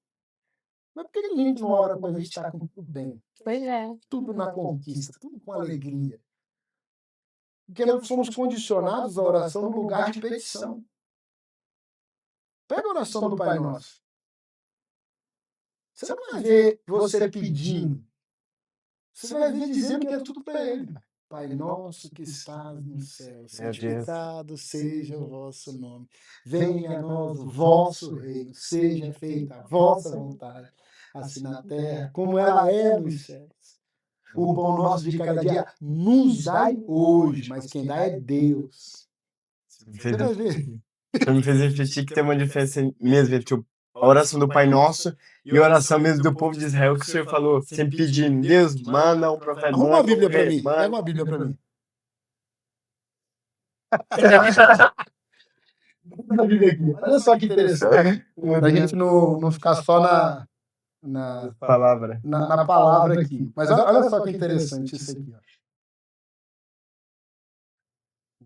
Mas por que a gente não ora quando a gente está com tudo bem? Pois é. Tudo na conquista, tudo com alegria. Porque nós somos condicionados à oração no lugar de petição. Pega a oração do Pai Nosso. Você não vai ver você pedindo. Você vai ver dizendo que é tudo para Ele. Pai nosso que estás no céu, Meu Deus. santificado seja o vosso nome. Venha a nós o vosso reino, seja feita a vossa vontade, assim na terra como ela é nos céus. O pão nosso de cada dia nos dai hoje, mas quem dá é Deus. Você vai ver. Me fez refletir que tem uma diferença mesmo entre a oração do Pai Nosso e a oração mesmo do povo de Israel, que o Senhor falou, sempre pedindo, Deus, manda um profeta, Arruma manda uma um Bíblia para rei, mim. Pega manda... uma Bíblia para mim. Uma Bíblia aqui. Olha só que interessante. Para a gente não ficar só na palavra. palavra aqui. Mas olha só que interessante isso aqui. Ó.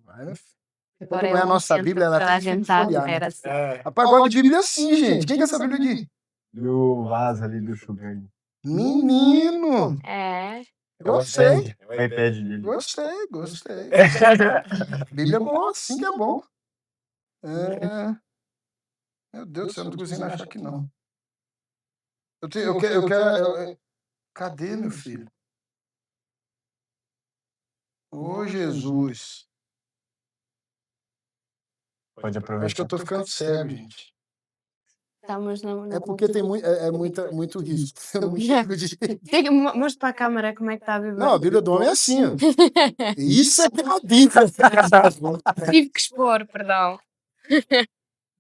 Vai, meu filho. Como é a nossa Bíblia, ela tem que folhear. Né? Rapaz, gosta de Bíblia assim, gente. Quem quer essa Bíblia aqui? Do vaso ali do chuveiro. Menino! É. Gostei. O iPad dele. Gostei. Bíblia é bom, assim que é bom. É... Meu Deus do céu, não tô conseguindo achar aqui, não. Eu quero... Cadê, meu filho? Ô, Jesus. Pode aproveitar. Acho que eu tô ficando cego, gente. Estamos no É porque tem muito risco. Eu não enxergo de jeito. Mostra para a câmara como é que está a Bíblia. Não, a Bíblia do homem é assim, ó. Isso é uma Bíblia. Tive que expor, perdão.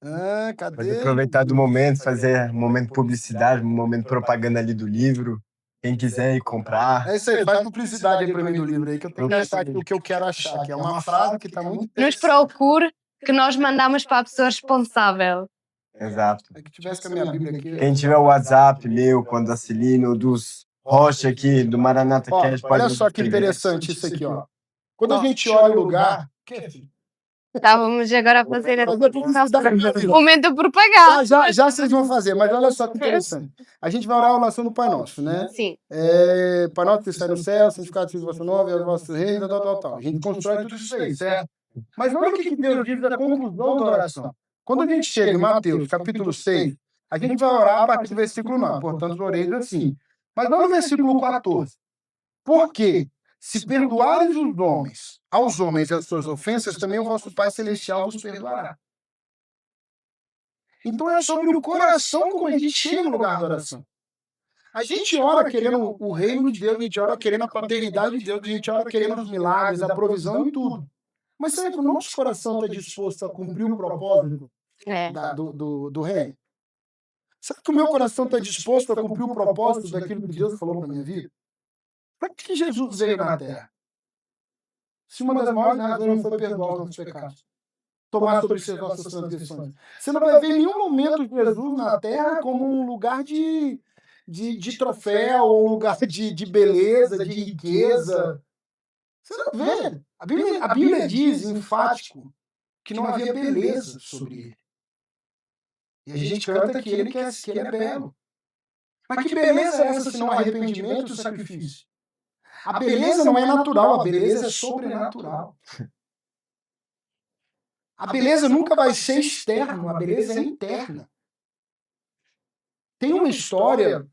Ah, Pode cadê? aproveitar do momento, fazer um momento de publicidade, um momento de propaganda ali do livro. Quem quiser ir comprar. É isso aí, faz publicidade aí pra mim do livro aí, que eu tenho que achar aqui o que eu quero achar, que é uma frase que tá muito Nos interessante. procure que nós mandamos para a pessoa responsável. Exato. É que tivesse com a minha Bíblia aqui. Quem tiver o WhatsApp meu, quando da Celina ou dos Rocha aqui, do Maranata Ó, Cash, pode olha só que escrever. interessante isso aqui, ó. Quando a gente olha o lugar... Estávamos agora a fazer a publicidade. momento propaganda. Já vocês vão fazer, mas olha só que interessante. A gente vai orar a oração do Pai Nosso, né? Sim. Pai Nosso que está no céu, santificado seja o vosso nome, é o vosso reino, tal. A gente constrói tudo isso aí, certo? Mas olha o que Deus diz da conclusão da oração. Quando a gente chega em Mateus, capítulo 6, a gente vai orar a partir do versículo 9, portanto, oreis assim. Mas olha o versículo 14. Por quê? Se perdoares os homens, aos homens as suas ofensas, também o vosso Pai Celestial vos perdoará. Então é sobre o coração como a gente chega no lugar da oração. A gente ora querendo o reino de Deus, a gente ora querendo a paternidade de Deus, a gente ora querendo os milagres, a provisão e tudo. Mas será que o nosso coração está disposto a cumprir o propósito do reino? Será que o meu coração está disposto a cumprir o propósito daquilo que Deus falou para minha vida? Para que Jesus veio na Terra? Se uma das maiores razões não foi perdoar os nossos pecados, tomar sobre si as nossas transgressões. Você não vai ver em nenhum momento Jesus na Terra como um lugar de troféu, um lugar de beleza, de riqueza. Você não vê. A Bíblia diz, enfático, que não havia beleza sobre ele. E a gente canta que ele é belo. Mas que beleza é essa se não arrependimento e o sacrifício? A beleza não é natural, a beleza é sobrenatural. A beleza nunca vai ser externa, a beleza é interna. Tem uma história,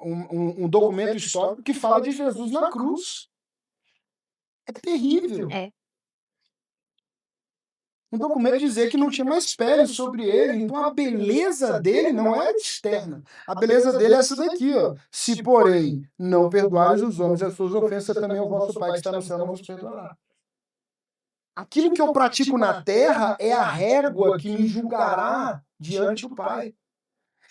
um documento histórico que fala de Jesus na cruz. É terrível. É. Um documento dizer que não tinha mais pele sobre ele, então a beleza dele não era externa. A beleza dele é essa daqui, ó. Se, porém, não perdoares os homens as suas ofensas, também o vosso Pai que está no céu não vos perdoará. Aquilo que eu pratico na terra é a régua que me julgará diante do Pai.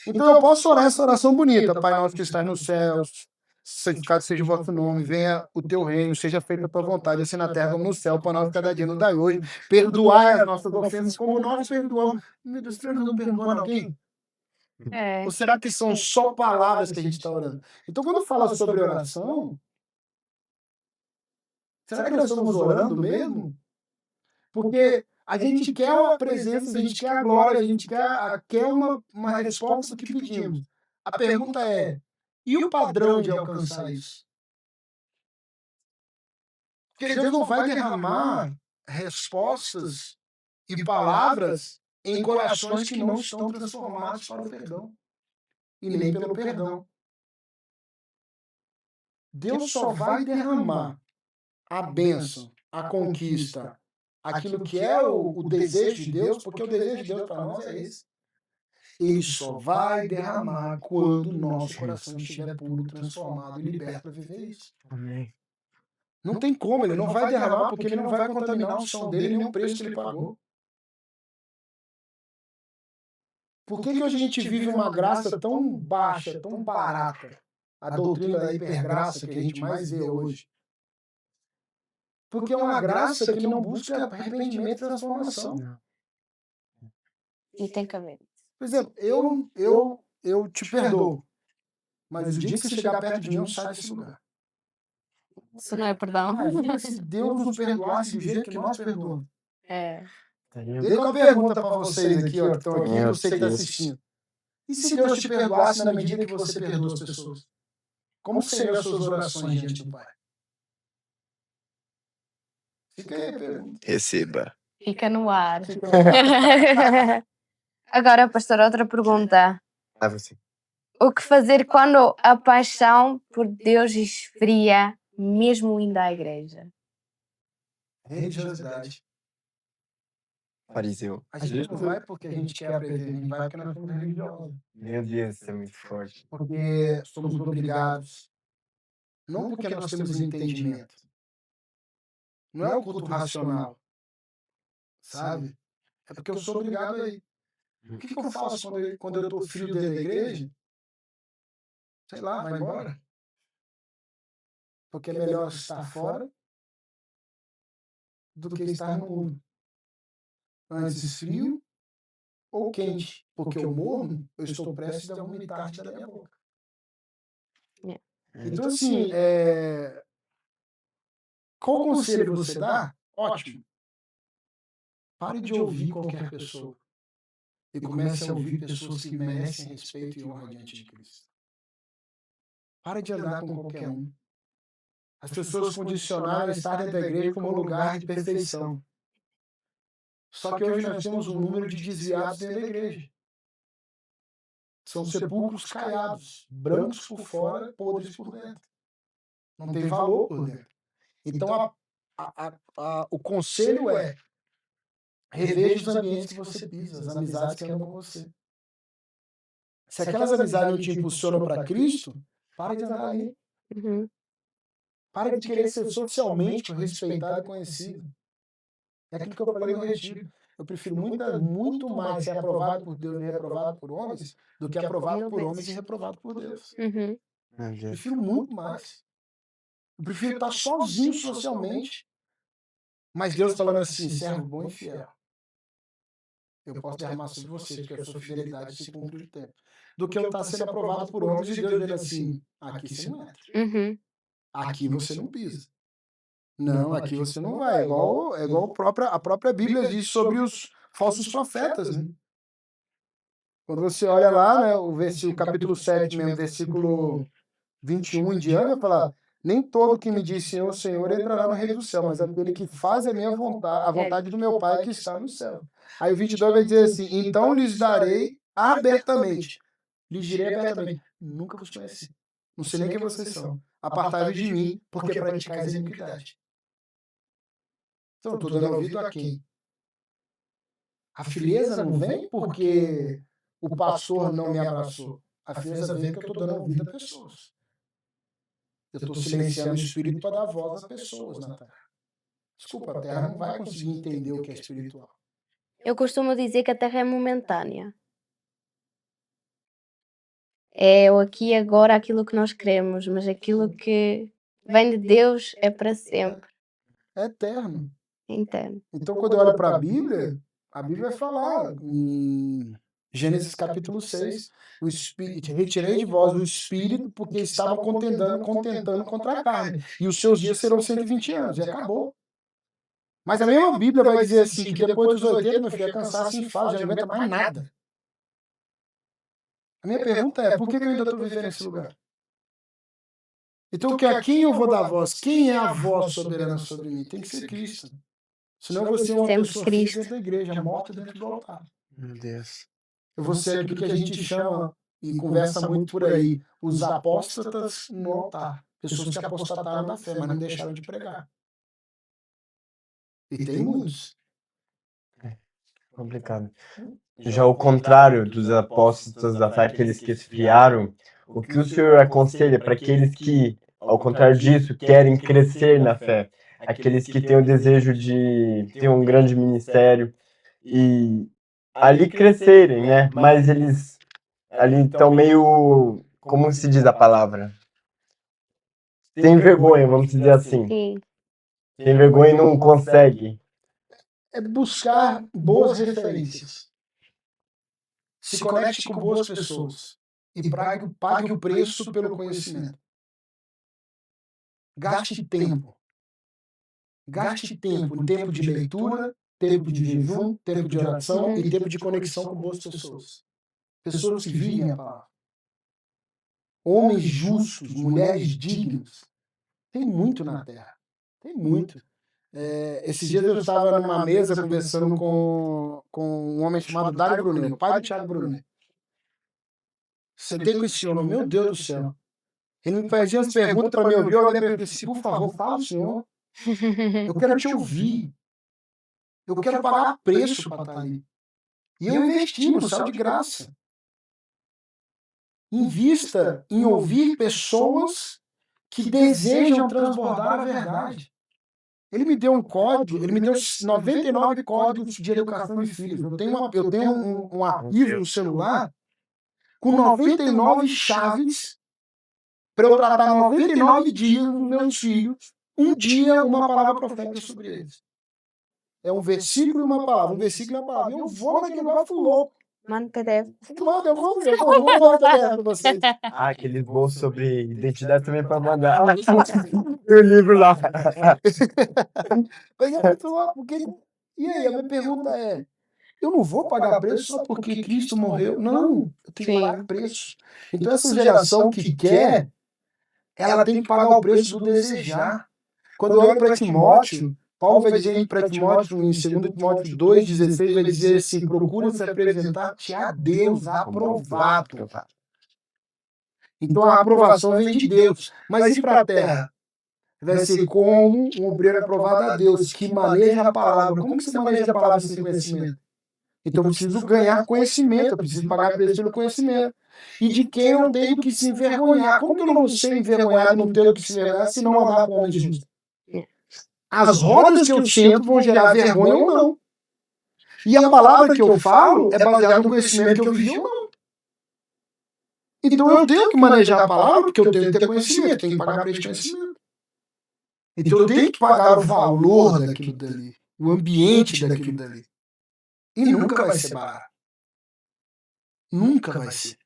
Então eu posso orar essa oração bonita. Pai nosso que estás nos céus, santificado seja o vosso nome, venha o teu reino, seja feita a tua vontade, assim na terra como no céu, para nós cada dia nos dai hoje. Perdoai as nossas ofensas como nós perdoamos. Meu Deus, Deus não perdoa alguém? É. Ou será que são só palavras que a gente está orando? Então quando fala sobre oração, será que nós estamos orando mesmo? Porque a gente quer uma presença, a gente quer a glória, a gente quer uma resposta do que pedimos. A pergunta é, e o padrão de alcançar isso? Porque Deus não vai derramar respostas e palavras em corações que não estão transformados para o perdão e nem pelo perdão. Deus só vai derramar a bênção, a conquista, aquilo que é o desejo de Deus, porque o desejo de Deus para nós é esse. Ele só vai derramar quando o nosso coração estiver puro, transformado e liberto para viver isso. Amém. Não tem como, ele não vai derramar porque ele não vai contaminar o som dele nem o preço que ele pagou. Por que hoje a gente vive uma graça tão baixa, tão barata? A doutrina da hipergraça que a gente mais vê hoje. Porque é uma graça que não busca arrependimento e transformação. E tem que haver. Por exemplo, eu te perdoo. Mas o dia que você chegar perto de mim, eu saio desse lugar. Isso não é perdão. Imagina se Deus nos perdoasse do jeito que nós perdoamos. É. Deixa uma pergunta para vocês aqui, ó, que estão aqui, eu sei que estão assistindo. E se Deus te perdoasse na medida que você perdoa as pessoas? Como seriam as suas orações diante do Pai? Fica aí a pergunta. Receba. Fica no ar. Agora, pastor, outra pergunta. Ah, você. O que fazer quando a paixão por Deus esfria, mesmo indo à igreja? Religiosidade. Fariseu. A gente não vai porque a gente quer aprender, a gente vai porque nós somos religiosos. Meu Deus, isso é muito forte. Porque somos obrigados. Não porque nós temos entendimento. Não é o culto racional. Sabe? É porque eu sou obrigado a ir. O que eu faço quando eu tô frio dentro da igreja? Sei lá, vai embora. Porque é melhor estar fora do que estar no mundo. Antes frio ou quente. Porque eu morro, eu estou prestes a vomitar da minha boca. Então, assim, qual conselho você dá? Ótimo. Pare de ouvir qualquer pessoa. E comece a ouvir pessoas que merecem respeito e honra diante de Cristo. Pare de andar com qualquer um. As pessoas condicionaram estar dentro da igreja como um lugar de perfeição. Só que hoje nós temos um número de desviados dentro da igreja. São sepulcros caiados, brancos por fora, podres por dentro. Não tem valor por dentro. Então, o conselho é: reveja os ambientes que você pisa, as amizades que andam com você. Se aquelas amizades não te impulsionam para Cristo, para de andar ali. Uhum. Para de querer ser socialmente respeitado e conhecido. É aquilo que eu falei no retiro. Eu prefiro muito mais ser aprovado por Deus e reprovado por homens do que aprovado por homens e reprovado por Deus. Uhum. Eu prefiro muito mais. Eu prefiro estar sozinho socialmente, mas Deus falando assim: servo bom e fiel. Eu posso derramar sobre você, porque a sua fidelidade se cumpre de tempo. Do que eu estar sendo aprovado por homens e Deus dizendo assim: aqui você não entra. Uhum. Aqui você não pisa. Não, aqui você não vai. É igual a própria Bíblia diz sobre os falsos profetas, né? Quando você olha lá, né, o capítulo 7 mesmo, versículo 21 em diante, vai falar: nem todo que me diz Senhor, Senhor entrará no reino do céu, mas aquele que faz a minha vontade, a vontade do meu Pai que está no céu. Aí o 22 vai dizer assim: então lhes darei abertamente, lhes direi abertamente: nunca vos conheci, não sei nem quem vocês são, apartai-vos de mim, porque praticais a iniquidade. Então, eu estou dando ouvido a quem? A frieza não vem porque o pastor não me abraçou. A frieza vem porque eu estou dando ouvido a pessoas. Eu estou silenciando o espírito para dar voz a pessoas na terra. Desculpa, a terra não vai conseguir entender o que é espiritual. Eu costumo dizer que a Terra é momentânea. É o aqui e agora aquilo que nós queremos, mas aquilo que vem de Deus é para sempre. É eterno. Entendo. Então, quando eu olho para a Bíblia vai falar em Gênesis capítulo 6, o espírito, retirei de vós o espírito porque estavam contentando contra a carne, e os seus dias serão 120 anos, e acabou. Mas a mesma Bíblia vai dizer assim, que depois dos 80, meu filho, é cansaço e fala, já não aguenta mais nada. A minha pergunta é: por que eu ainda estou vivendo nesse lugar? Então, a quem eu vou dar voz? Quem é a voz soberana sobre mim? Tem que ser Cristo. Senão eu vou ser uma Sempre pessoa fria Cristo. dentro da igreja, morta dentro do altar. Meu Deus. Eu vou ser aquilo que a gente chama, e conversa muito por aí, os apóstatas no altar. Pessoas que apostataram da fé, mas não deixaram de pregar. E tem muitos. Complicado. Já o contrário dos apóstolos da fé, aqueles que esfriaram, o que o senhor aconselha para aqueles que, ao contrário disso, querem crescer na fé? Aqueles que têm o desejo de ter um grande ministério e ali crescerem, né? Mas eles ali estão meio, como se diz a palavra? Tem vergonha, vamos dizer assim. Sim. Tem vergonha e não consegue. É buscar boas referências. Se conecte com boas pessoas. E pague o preço pelo conhecimento. Gaste tempo. Gaste tempo. Tempo de leitura, tempo de jejum, tempo de oração e tempo de conexão com boas pessoas. Pessoas que vivem a palavra. Homens justos, mulheres dignas. Tem muito na Terra. Tem muito. Esses dias eu estava numa mesa conversando com um homem chamado Dário Brunet, o pai do Thiago Brunet. Sentei com esse homem, meu Deus do céu. Ele me fazia as perguntas para me ouvir, eu olhei para ele e disse, por favor, fala, senhor. Eu quero te ouvir. Eu quero pagar preço para estar ali. E eu investi no céu de graça. Invista em ouvir pessoas que desejam transbordar a verdade. Ele me deu um código, ele me deu 99 códigos de educação de filhos. Eu tenho um arquivo no celular com 99 chaves para eu tratar 99 dias dos meus filhos, um dia uma palavra profética sobre eles. É um versículo e uma palavra, um versículo e uma palavra. Eu vou naquele negócio louco. Manda PDF. Manda, eu vou ver, eu vou mandar PDF para vocês. Ah, aqueles bolsos sobre identidade também para mandar. O livro lá. Mas é muito louco, porque... E aí, a minha pergunta é, eu não vou pagar preço só porque Cristo morreu? Não, eu tenho que pagar preço. Então essa geração que quer, ela tem que pagar o preço do desejar. Quando eu olho para Timóteo, Paulo vai dizer para Timóteo, em 2 Timóteo 2,16, vai dizer assim, procura se apresentar-te a Deus aprovado. Então a aprovação vem de Deus. Mas e para a terra? Vai ser como um obreiro aprovado a Deus, que maneja a palavra. Como que você maneja a palavra sem conhecimento? Então eu preciso ganhar conhecimento, eu preciso pagar preço pelo conhecimento. E de quem eu tenho que se envergonhar. Como que eu não vou ser envergonhado, não tenho que se envergonhar, se não andar com homens justos? As rodas que eu sento vão gerar vergonha ou não. E a palavra que eu falo é baseada no conhecimento que eu vivi ou não. Então eu tenho que manejar a palavra porque eu tenho que ter conhecimento, eu tenho que pagar preço de conhecimento. Então eu tenho que pagar o valor daquilo dali, o ambiente daquilo dali. E nunca vai ser barato. Nunca vai ser.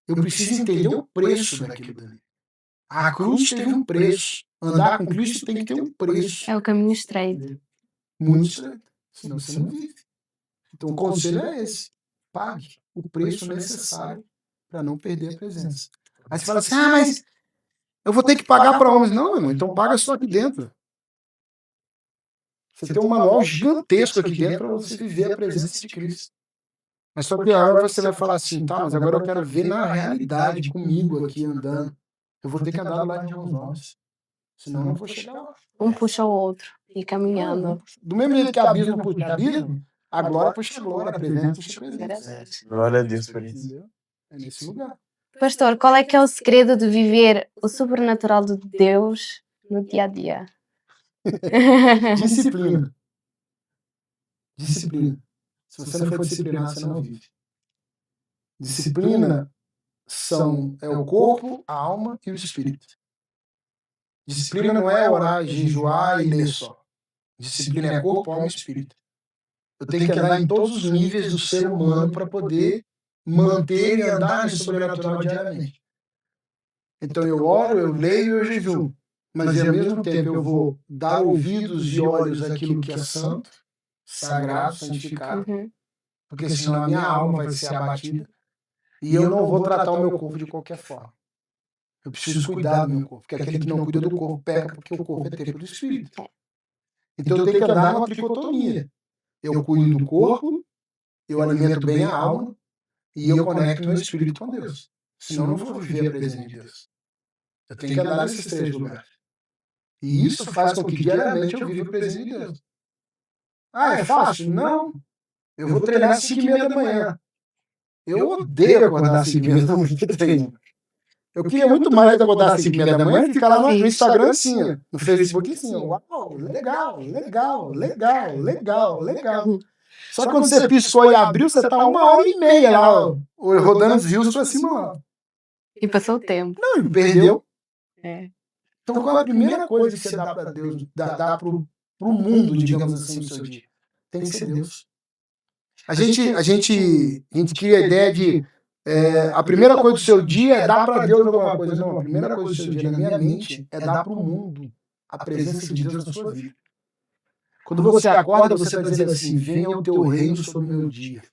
Eu preciso entender o preço daquilo dali. A cruz teve um preço. Andar com Cristo tem que ter um preço. É o caminho estreito. Muito estreito. Senão você não vive. Então o conselho é esse. Pague o preço necessário para não perder a presença. Aí você fala assim, mas eu vou ter que pagar para homens. Não, meu irmão, então paga só aqui dentro. Você tem um manual gigantesco aqui dentro para você viver a presença de Cristo. Mas só que agora você vai falar assim, tá, mas agora eu quero ver na realidade comigo aqui andando. Eu vou ter que andar do lado de uns homens. Senão eu não vou chegar lá. Um puxa o outro e caminhando. Do mesmo jeito que abismo puxa abismo, a glória puxa a glória, a presença puxa a presença. Glória a Deus por isso. Entendeu? É nesse lugar. Pastor, qual é que é o segredo de viver o sobrenatural de Deus no dia a dia? Disciplina. Disciplina. Se você não for disciplinado, você não vive. Disciplina é o corpo, a alma e o espírito. Disciplina não é orar, jejuar e ler só. Disciplina é corpo, alma e espírito. Eu tenho que andar em todos os níveis do ser humano para poder manter e andar no sobrenatural diariamente. Então eu oro, eu leio e eu jejuo. Mas ao mesmo tempo eu vou dar ouvidos e olhos àquilo que é santo, sagrado, santificado, porque senão a minha alma vai ser abatida e eu não vou tratar o meu corpo de qualquer forma. Eu preciso cuidar do meu corpo, porque aquele que não cuida do corpo peca, porque o corpo é templo do Espírito. Então eu tenho que andar numa tricotomia. Eu cuido do corpo, eu alimento bem a alma e eu conecto meu espírito com Deus. Senão eu não vou viver a presença de Deus. Eu tenho que andar nesses 3 lugares. E isso faz com que diariamente eu viva a presença de Deus. Ah, é fácil? Não. Eu vou treinar às 5h30 da manhã. Eu odeio acordar às 5h30 da manhã para treinar. Eu queria muito mais acordar às 5h30 da manhã e ficar lá no Instagram assim, ó, no Facebook assim, ó. Uau, legal, legal, legal, legal, legal. Só que quando você piscou e abriu, você tá 1h30 lá, ó, rodando os rios pra cima lá. E passou o tempo. Não, perdeu. É. Então qual é a primeira coisa que você dá pra Deus, dá pro mundo, digamos assim, no seu dia? Tem que ser Deus. A gente cria a ideia de a primeira coisa do seu dia é dar para Deus alguma coisa. Não, a primeira coisa do seu dia na minha mente é dar para o mundo a presença de Deus na sua vida. Quando você acorda, você está dizendo assim, venha o teu reino sobre o meu dia.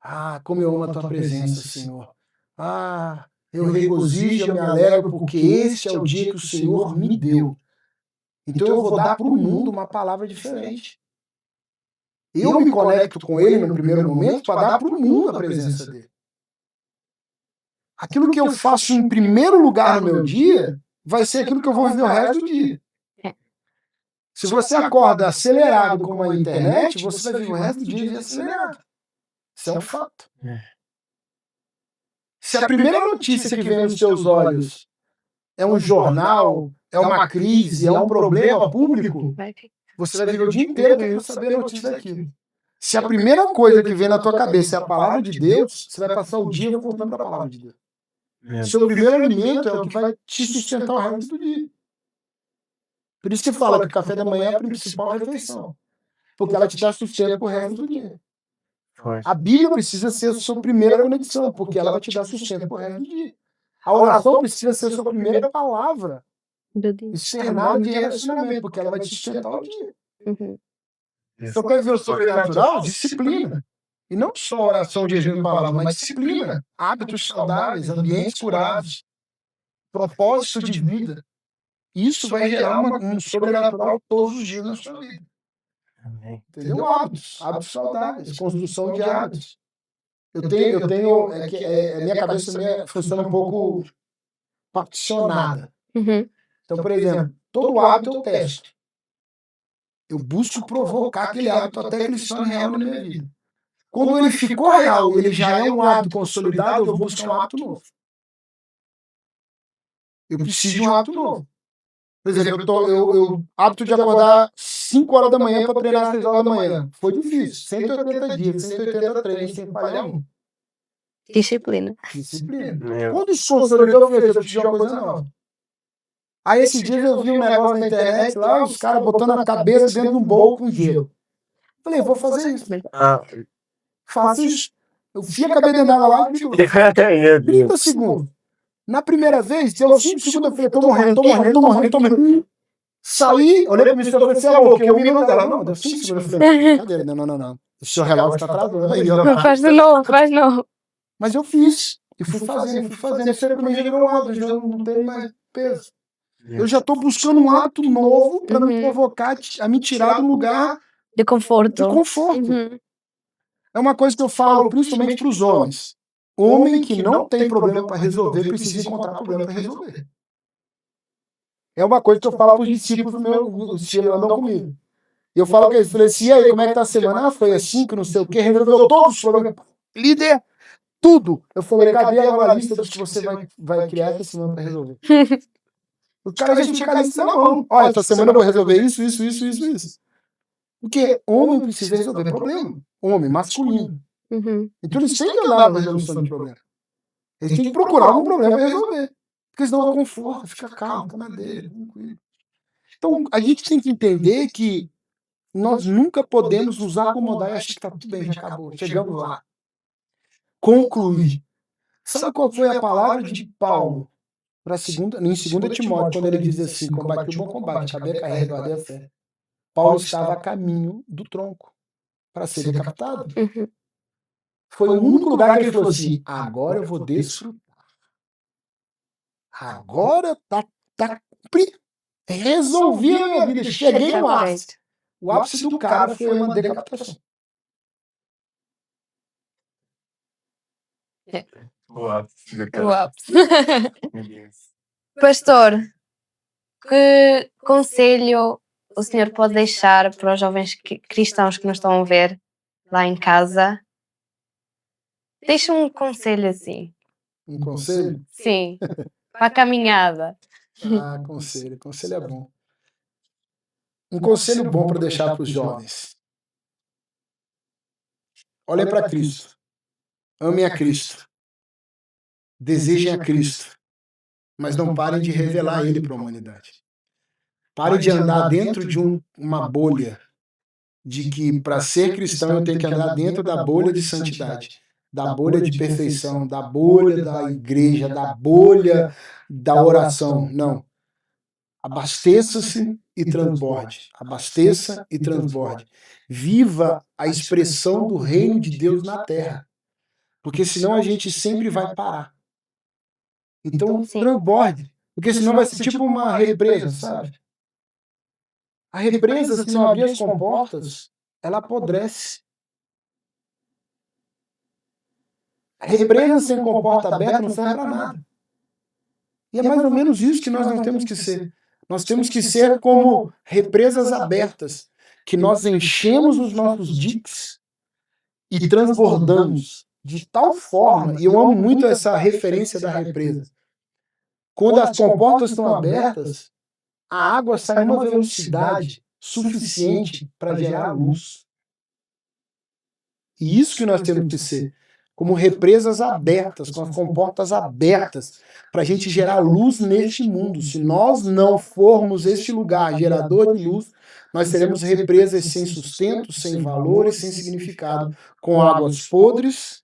Ah, como eu amo a tua presença, Senhor. Ah, eu regozijo, eu me alegro, porque este é o dia que o Senhor me deu. Então eu vou dar para o mundo uma palavra diferente. Eu me conecto com ele no primeiro momento para dar para o mundo a presença dele. Aquilo que eu faço em primeiro lugar no meu dia vai ser aquilo que eu vou viver o resto do dia. Se você acorda acelerado com a internet, você vai viver o resto do dia acelerado. Isso é um fato. Se a primeira notícia que vem nos seus olhos é um jornal, é uma crise, é um problema público, você vai viver o dia inteiro querendo saber a notícia daquilo. Se a primeira coisa que vem na tua cabeça é a palavra de Deus, você vai passar o dia voltando para a palavra de Deus. Seu primeiro alimento é o que vai te sustentar o resto do dia. Por isso que fala que o café da manhã é a principal refeição. Porque ela te dá sustento pro resto do dia. A Bíblia precisa ser a sua primeira conexão, porque ela vai te dar sustento pro resto do dia. A oração precisa ser a sua primeira palavra externada de relacionamento, porque ela vai te sustentar o dia. Então, quer ver o sobrenatural? Disciplina. E não só oração de jejum e palavra, mas disciplina. Hábitos saudáveis, ambientes curados, propósito de vida. Isso vai gerar um sobrenatural todos os dias na sua vida. Entendeu? Hábitos saudáveis, construção de hábitos. Eu tenho a minha cabeça também funciona um pouco particionada. Então, por exemplo, todo hábito eu testo. Eu busco provocar aquele hábito até que ele se torne real na minha vida. Quando ele ficou real, ele já é um hábito consolidado, eu vou buscar um hábito novo. Eu preciso de um hábito novo. Por exemplo, eu hábito de acordar 5 horas da manhã para treinar às 6 horas da manhã. Foi difícil. 180 dias, 180 treinos, sem falhar um. Disciplina. Quando isso consolidou, eu falei, eu preciso de uma coisa nova. Aí esses dias eu vi um negócio na internet lá, os caras botando a cabeça dentro de um bowl com gelo. Falei, vou fazer isso. Faço isso. Eu fui a cabeça dentro d'água lá e fico 30 segundos. Na primeira vez, deu 5 segundos, eu falei, tô morrendo. Saí, olhei pra mim e falei, você é louco, eu me não dela. Não, deu 5 segundos. Eu falei, cadê? Não. O seu relógio tá atrasado. Não, faz de novo, faz de novo. Mas eu fiz. E fui fazendo. Esse pra mim já virou um hábito, já não tem mais peso. Eu já tô buscando um hábito novo pra me provocar, a me tirar do lugar de conforto. É uma coisa que eu falo principalmente pros homens. Homem que não tem problema para resolver precisa encontrar problema para resolver. É uma coisa que eu falo pros discípulos meus que andam comigo. E eu falo com eles, falei assim, e aí, como é que tá a semana? Ah, foi assim, que não sei o que, resolveu todos os problemas. Líder, tudo. Eu falei, cadê agora a lista dos que você vai criar essa semana para resolver? O cara já tinha a lista na mão. Olha, essa semana eu vou resolver isso. Porque homem precisa resolver problema. Homem, masculino. Então eles têm que andar na resolução de problema. Eles têm que procurar um problema para resolver. Porque senão é conforto, fica calmo, tá na dele, tranquilo. Então a gente tem que entender que nós nunca podemos nos acomodar e achar que tá tudo bem, já acabou, chegamos lá. Concluir. Sabe qual foi a palavra de Paulo em 2 Timóteo, quando ele diz assim, combate o bom combate, acabei a carreira, guardei a fé. Paulo estava a caminho do tronco para ser decapitado. Foi o único lugar que ele falou assim, agora eu vou desfrutar. Agora resolvi a minha vida, cheguei no ápice. O ápice do cara foi uma decapitação. O ápice do O cara. ápice. Meu Deus. Pastor, que conselho o senhor pode deixar para os jovens cristãos que nos estão a ver lá em casa? Deixa um conselho assim. Um conselho? Sim, para a caminhada. Ah, conselho. Conselho é bom. Um conselho bom para deixar para os jovens. Olhem para Cristo. Amem a Cristo. Desejem a Cristo. Mas não parem de revelar Ele para a humanidade. Parem de andar dentro de uma bolha de que para ser cristão eu tenho que andar dentro da bolha de santidade, da bolha de perfeição, da bolha da igreja, da bolha da oração. Não. Abasteça-se e transborde. Abasteça e transborde. Viva a expressão do reino de Deus na terra. Porque senão a gente sempre vai parar. Então, Sim. transborde. Porque senão vai ser tipo uma represa, sabe? A represa, se não abrir as comportas, ela apodrece. A represa sem comporta aberta não serve para nada. E é mais ou menos isso que nós não temos que ser. Nós temos que ser como represas abertas, que nós enchemos os nossos diques e transbordamos de tal forma, e eu amo muito essa referência da represa. Quando as comportas estão abertas, a água sai numa velocidade suficiente para gerar luz. E isso que nós temos que ser, como represas abertas, com as comportas abertas, para a gente gerar luz neste mundo. Se nós não formos este lugar gerador de luz, nós seremos represas sem sustento, sem valor e sem significado, com águas podres,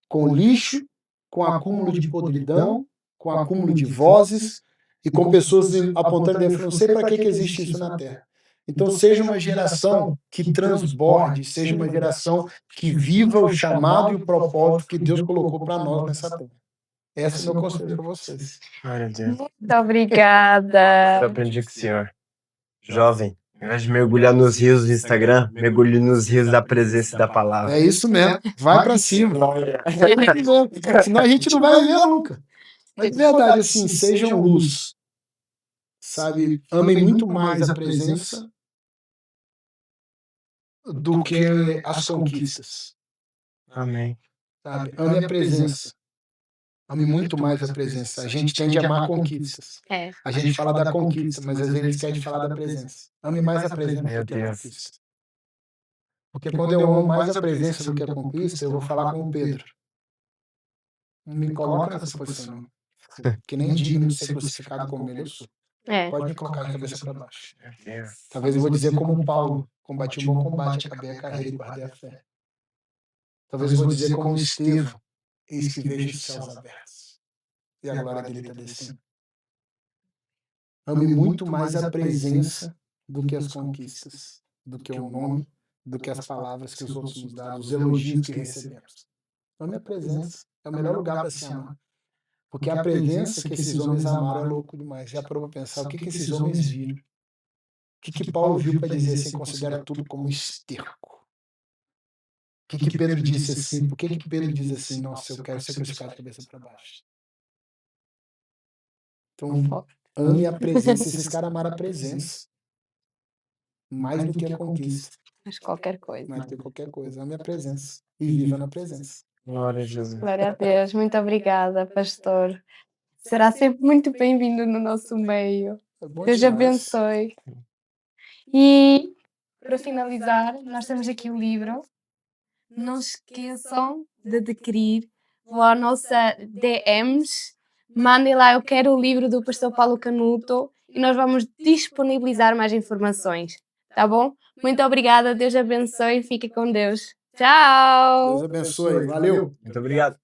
com lixo, com acúmulo de podridão, com acúmulo de vozes e com pessoas apontando e não sei para que existe isso na Terra. Então seja uma geração que transborde, seja uma geração que viva o chamado e o propósito que Deus colocou para nós nessa terra. Esse é o meu conselho para vocês. Glória a Deus. Muito obrigada. Eu aprendi com o senhor. Jovem, ao invés de mergulhar nos rios do Instagram, mergulhe nos rios da presença e da palavra. É isso mesmo. Vai para cima. Senão a gente não vai viver nunca. Mas de verdade, assim, sejam luz. Sabe, amem muito mais a presença do que as conquistas. Amém. Sabe? Ame a presença. Ame muito mais a presença. A gente tende a amar conquistas. É. A gente fala da conquista, mas às vezes quer falar da presença. Ame mais a presença Meu do que a Deus. conquista. Porque quando eu amo mais a presença do que a conquista, eu vou falar com o Pedro. Não me coloca nessa posição, não. Que nem digno de ser crucificado como ele eu sou. É. Pode me colocar a cabeça para baixo. Meu Deus. Talvez eu vou dizer como Paulo, combati um bom combate, acabei a carreira e guardei a fé. Talvez eu vou dizer como Estevão, eis que vejo os céus abertos. E a glória dele está descendo. Ame muito mais a presença do que as conquistas, do que o nome, do que as palavras que os outros nos dão, os elogios que recebemos. Ame a presença. É o melhor lugar para se amar. Porque a presença que esses homens amaram é louco demais. Já parou para pensar o que esses homens viram? O que Paulo viu para dizer assim, considera tudo como esterco? O que Pedro disse assim? Por que Pedro diz assim, nossa, eu quero ser crucificado de cabeça para baixo? Então, ame a presença. Esses caras amaram a presença. Mais do que a conquista. Mas qualquer coisa. Mais do que qualquer coisa. Ame a presença. E viva na presença. Glória a Jesus. Glória a Deus. Muito obrigada, pastor. Será sempre muito bem-vindo no nosso meio. É bom Deus demais. abençoe. E, para finalizar, nós temos aqui o livro. Não esqueçam de adquirir. Vão à nossa DMs. Mandem lá, eu quero o livro do pastor Paulo Canuto. E nós vamos disponibilizar mais informações. Tá bom? Muito obrigada. Deus abençoe. Fique com Deus. Tchau! Deus abençoe. Valeu. Muito obrigado.